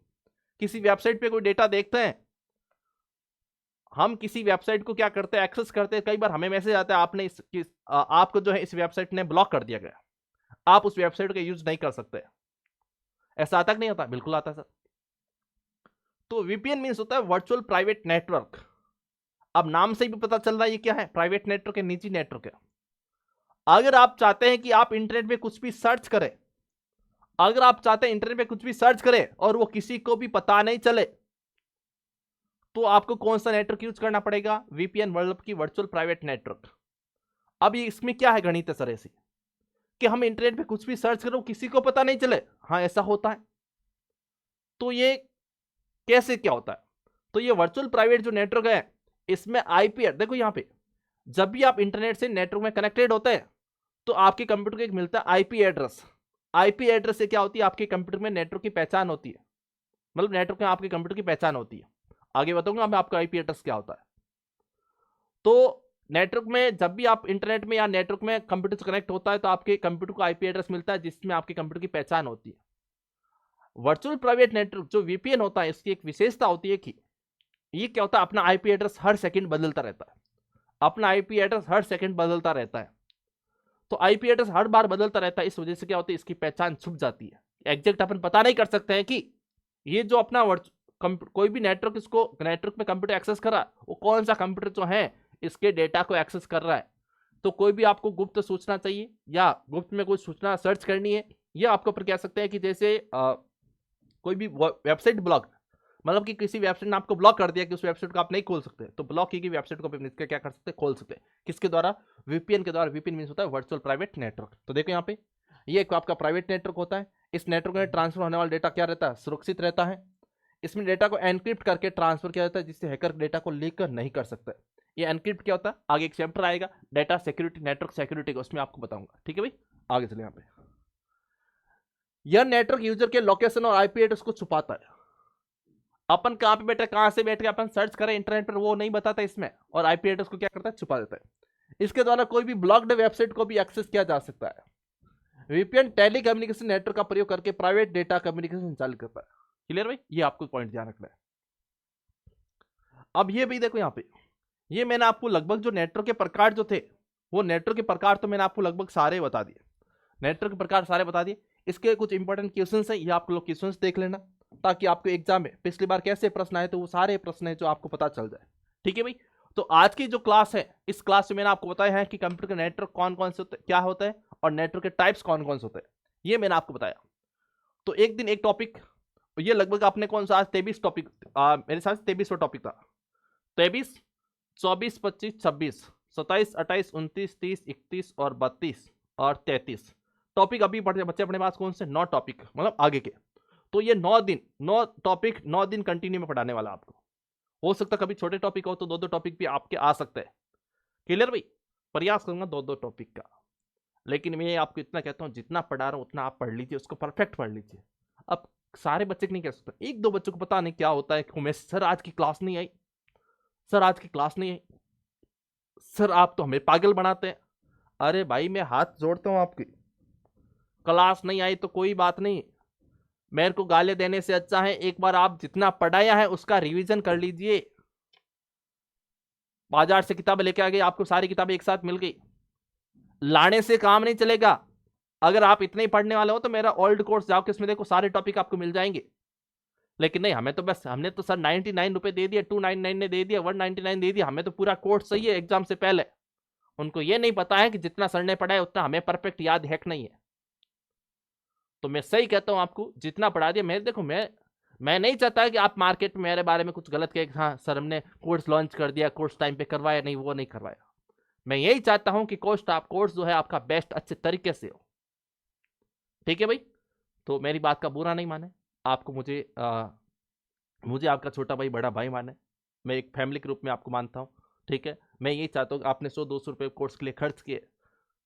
किसी वेबसाइट पे कोई डेटा देखते हैं, हम किसी वेबसाइट को क्या करते हैं एक्सेस करते हैं, कई बार हमें मैसेज आता है आपने आपको जो है इस वेबसाइट ने ब्लॉक कर दिया गया, आप उस वेबसाइट का यूज नहीं कर सकते। ऐसा आता कि नहीं होता, बिल्कुल आता है सर। तो वीपीएन मीन्स होता है वर्चुअल प्राइवेट नेटवर्क। अब नाम से भी पता चल रहा है ये क्या है, प्राइवेट नेटवर्क है, निजी नेटवर्क है। अगर आप चाहते हैं कि आप इंटरनेट पे कुछ भी सर्च करें, अगर आप चाहते हैं इंटरनेट पे कुछ भी सर्च करें और वो किसी को भी पता नहीं चले, तो आपको कौन सा नेटवर्क यूज करना पड़ेगा, वीपीएन मतलब की वर्चुअल प्राइवेट नेटवर्क। अब ये इसमें क्या है गणित है सर ऐसी कि हम इंटरनेट पे कुछ भी सर्च करो किसी को पता नहीं चले, हाँ ऐसा होता है। तो ये कैसे क्या होता है, तो ये वर्चुअल प्राइवेट जो नेटवर्क है इसमें आईपी देखो यहाँ पे, जब भी आप इंटरनेट से नेटवर्क में कनेक्टेड होते हैं तो आपके कंप्यूटर को एक मिलता है आईपी एड्रेस। आईपी एड्रेस से क्या होती है, आपके कंप्यूटर में नेटवर्क की पहचान होती है, मतलब नेटवर्क में आपके कंप्यूटर की पहचान होती है। आगे बताऊंगा मैं आपका आईपी एड्रेस क्या होता है। तो नेटवर्क में जब भी आप इंटरनेट में या नेटवर्क में कंप्यूटर से कनेक्ट होता है तो आपके कंप्यूटर को आईपी एड्रेस मिलता है जिसमें आपके कंप्यूटर की पहचान होती है। वर्चुअल प्राइवेट नेटवर्क जो वीपीएन होता है इसकी एक विशेषता होती है कि ये क्या होता है, अपना आईपी एड्रेस हर सेकंड बदलता रहता है, अपना आईपी एड्रेस हर सेकंड बदलता रहता है। तो आईपी एड्रेस हर बार बदलता रहता है, इस वजह से क्या होती है इसकी पहचान छुप जाती है, एग्जैक्ट अपन पता नहीं कर सकते हैं कि ये जो अपना कोई भी नेटवर्क इसको नेटवर्क में कंप्यूटर एक्सेस कर रहा है वो कौन सा कंप्यूटर जो है इसके डेटा को एक्सेस कर रहा है। तो कोई भी आपको गुप्त सूचना चाहिए या गुप्त में कोई सूचना सर्च करनी है, या आपको पर कह सकते हैं कि जैसे कोई भी वेबसाइट ब्लॉक, मतलब कि किसी वेबसाइट ने आपको ब्लॉक कर दिया कि उस वेबसाइट को आप नहीं खोल सकते, तो ब्लॉक की गई वेबसाइट को आप क्या कर सकते हैं, खोल सकते हैं। किसके द्वारा, वीपीएन के द्वारा। वीपीएन मींस होता है वर्चुअल प्राइवेट नेटवर्क। तो देखो यहाँ पे ये एक आपका प्राइवेट नेटवर्क होता है, इस नेटवर्क में ट्रांसफर होने वाला डेटा क्या रहता है, सुरक्षित रहता है। इसमें डेटा को एनक्रिप्ट करके ट्रांसफर किया जाता है जिससे हैकर डेटा को लीक कर नहीं कर सकता। ये एनक्रिप्ट क्या होता है, आगे एक चैप्टर आएगा डेटा सिक्योरिटी, नेटवर्क सिक्योरिटी का, उसमें आपको बताऊंगा। ठीक है भाई, आगे चले। यहाँ पे यह नेटवर्क यूजर के लोकेशन और आईपी एड्रेस को छुपाता है। अपन कहाँ पे बैठे, कहाँ से बैठ के अपन सर्च करें इंटरनेट पर वो नहीं बताता इसमें, और आईपी एड्रेस को क्या करता है, छुपा देता है। इसके द्वारा कोई भी ब्लॉक्ड वेबसाइट को भी एक्सेस किया जा सकता है। वीपीएन टेली कम्युनिकेशन नेटवर्क का प्रयोग करके प्राइवेट डेटा कम्युनिकेशन संचालित करता है। क्लियर भाई, ये आपको पॉइंट ध्यान रखना है। अब ये भी देखो यहाँ पे, ये मैंने आपको लगभग जो नेटवर्क के प्रकार जो थे, वो नेटवर्क के प्रकार तो मैंने आपको लगभग सारे बता दिए, नेटवर्क के प्रकार सारे बता दिए। इसके कुछ इंपॉर्टेंट क्वेश्चंस हैं, ये आप लोग क्वेश्चंस देख लेना ताकि आपको एग्जाम में पिछली बार कैसे प्रश्न आए तो वो सारे प्रश्न है जो आपको पता चल जाए। ठीक है भाई, तो आज की जो क्लास है, इस क्लास में मैंने आपको बताया है कि कंप्यूटर के नेटवर्क कौन कौन से क्या होता है और नेटवर्क के टाइप्स कौन कौन से होते हैं, ये मैंने आपको बताया। तो एक दिन एक टॉपिक, ये लगभग आपने कौन सा आज 23 टॉपिक, मेरे साथ 23वां टॉपिक था। 23, 24, 25, 26, 27, 28, 29, 30, 31 और 32 और 33 टॉपिक अभी बच्चे अपने पास कौन से 9 टॉपिक, मतलब आगे के। तो ये 9 दिन 9 टॉपिक 9 दिन कंटिन्यू में पढ़ाने वाला आपको। हो सकता कभी छोटे टॉपिक हो तो 2-2 टॉपिक भी आपके आ सकते हैं। क्लियर भाई, प्रयास करूंगा 2-2 टॉपिक का, लेकिन मैं आपको इतना कहता हूं जितना पढ़ा रहा हूं उतना आप पढ़ लीजिए, उसको परफेक्ट पढ़ लीजिए। अब सारे बच्चे नहीं कह सकते, 1-2 बच्चों को पता नहीं क्या होता है कि सर आज की क्लास नहीं आई, सर आज की क्लास नहीं आई, सर आप तो हमें पागल बनाते हैं। अरे भाई मैं हाथ जोड़ता हूं आपकी, क्लास नहीं आई तो कोई बात नहीं, मेरे को गाली देने से अच्छा है एक बार आप जितना पढ़ाया है उसका रिवीजन कर लीजिए। बाजार से किताबें लेके आ गई, आपको सारी किताबें एक साथ मिल गई, लाने से काम नहीं चलेगा। अगर आप इतने ही पढ़ने वाले हो तो मेरा ओल्ड कोर्स जाओ कि उसमें देखो सारे टॉपिक आपको मिल जाएंगे। लेकिन नहीं, हमें तो बस, हमने तो सर 99 रुपए दे दिया, 299 ने दे दिया, 199 दे दिया, हमें तो पूरा कोर्स सही है एग्जाम से पहले। उनको ये नहीं पता है कि जितना सर ने पढ़ा है उतना हमें परफेक्ट याद है नहीं है। तो मैं सही कहता हूं आपको, जितना पढ़ा दिया। मैं देखो, मैं नहीं चाहता कि आप मार्केट में मेरे बारे में कुछ गलत कहे, हाँ सर हमने कोर्स लॉन्च कर दिया, कोर्स टाइम पे करवाया नहीं, वो नहीं करवाया। मैं यही चाहता हूं कि कोर्स जो है आपका बेस्ट अच्छे तरीके से हो। ठीक है भाई, तो मेरी बात का बुरा नहीं माने। आपको मुझे आपका छोटा भाई बड़ा भाई माने, मैं एक फैमिली के रूप में आपको मानता हूँ, ठीक है। मैं यही चाहता हूँ कि आपने 100-200 रुपये कोर्स के लिए खर्च किए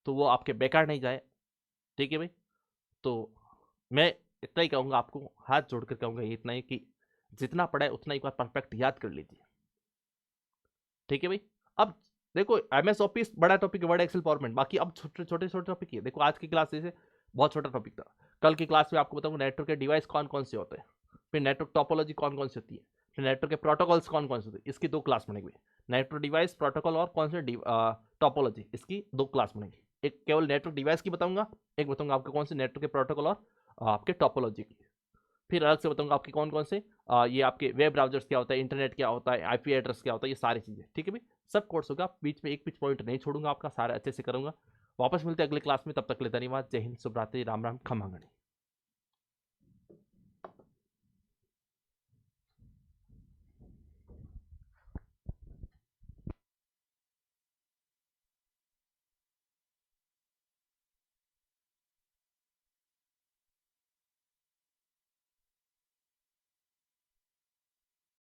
तो वो आपके बेकार नहीं जाए, ठीक है भाई। तो मैं इतना ही कहूँगा, आपको हाथ जोड़कर कहूँगा ये इतना ही कि जितना पढ़ा है उतना एक बार परफेक्ट याद कर लीजिए, ठीक है भाई। अब देखो MS ऑफिस बड़ा टॉपिक है, वर्ड एक्सेल पावरपॉइंट, बाकी अब छोटे छोटे छोटे टॉपिक है। देखो आज की क्लास जैसे बहुत छोटा टॉपिक था, कल की क्लास में आपको बताऊंगा नेटवर्क के डिवाइस कौन कौन से होते हैं, फिर नेटवर्क टोपोलॉजी कौन कौन सी होती है, फिर नेटवर्क के प्रोटोकॉल्स कौन कौन से होते हैं, इसकी 2 क्लास बनेगी। नेटवर्क डिवाइस प्रोटोकॉल और कौन से टोपोलॉजी, इसकी 2 क्लास बनेगी। एक केवल नेटवर्क डिवाइस की बताऊंगा, एक बताऊंगा आपको कौन से नेटवर्क के प्रोटोकॉल और आपके टोपोलॉजी की। फिर अलग से बताऊंगा आपके कौन कौन से ये आपके वेब ब्राउजर्स क्या होता है, इंटरनेट क्या होता है, IP एड्रेस क्या होता है, ये सारी चीज़ें, ठीक है भाई। सब कोर्स होगा, बीच में एक भी पॉइंट नहीं छोड़ूंगा आपका, सारा अच्छे से करूंगा। वापस मिलते हैं अगले क्लास में, तब तक के लिए धन्यवाद। जय हिंद, शुभ रात्रि, राम राम, खमा गणी।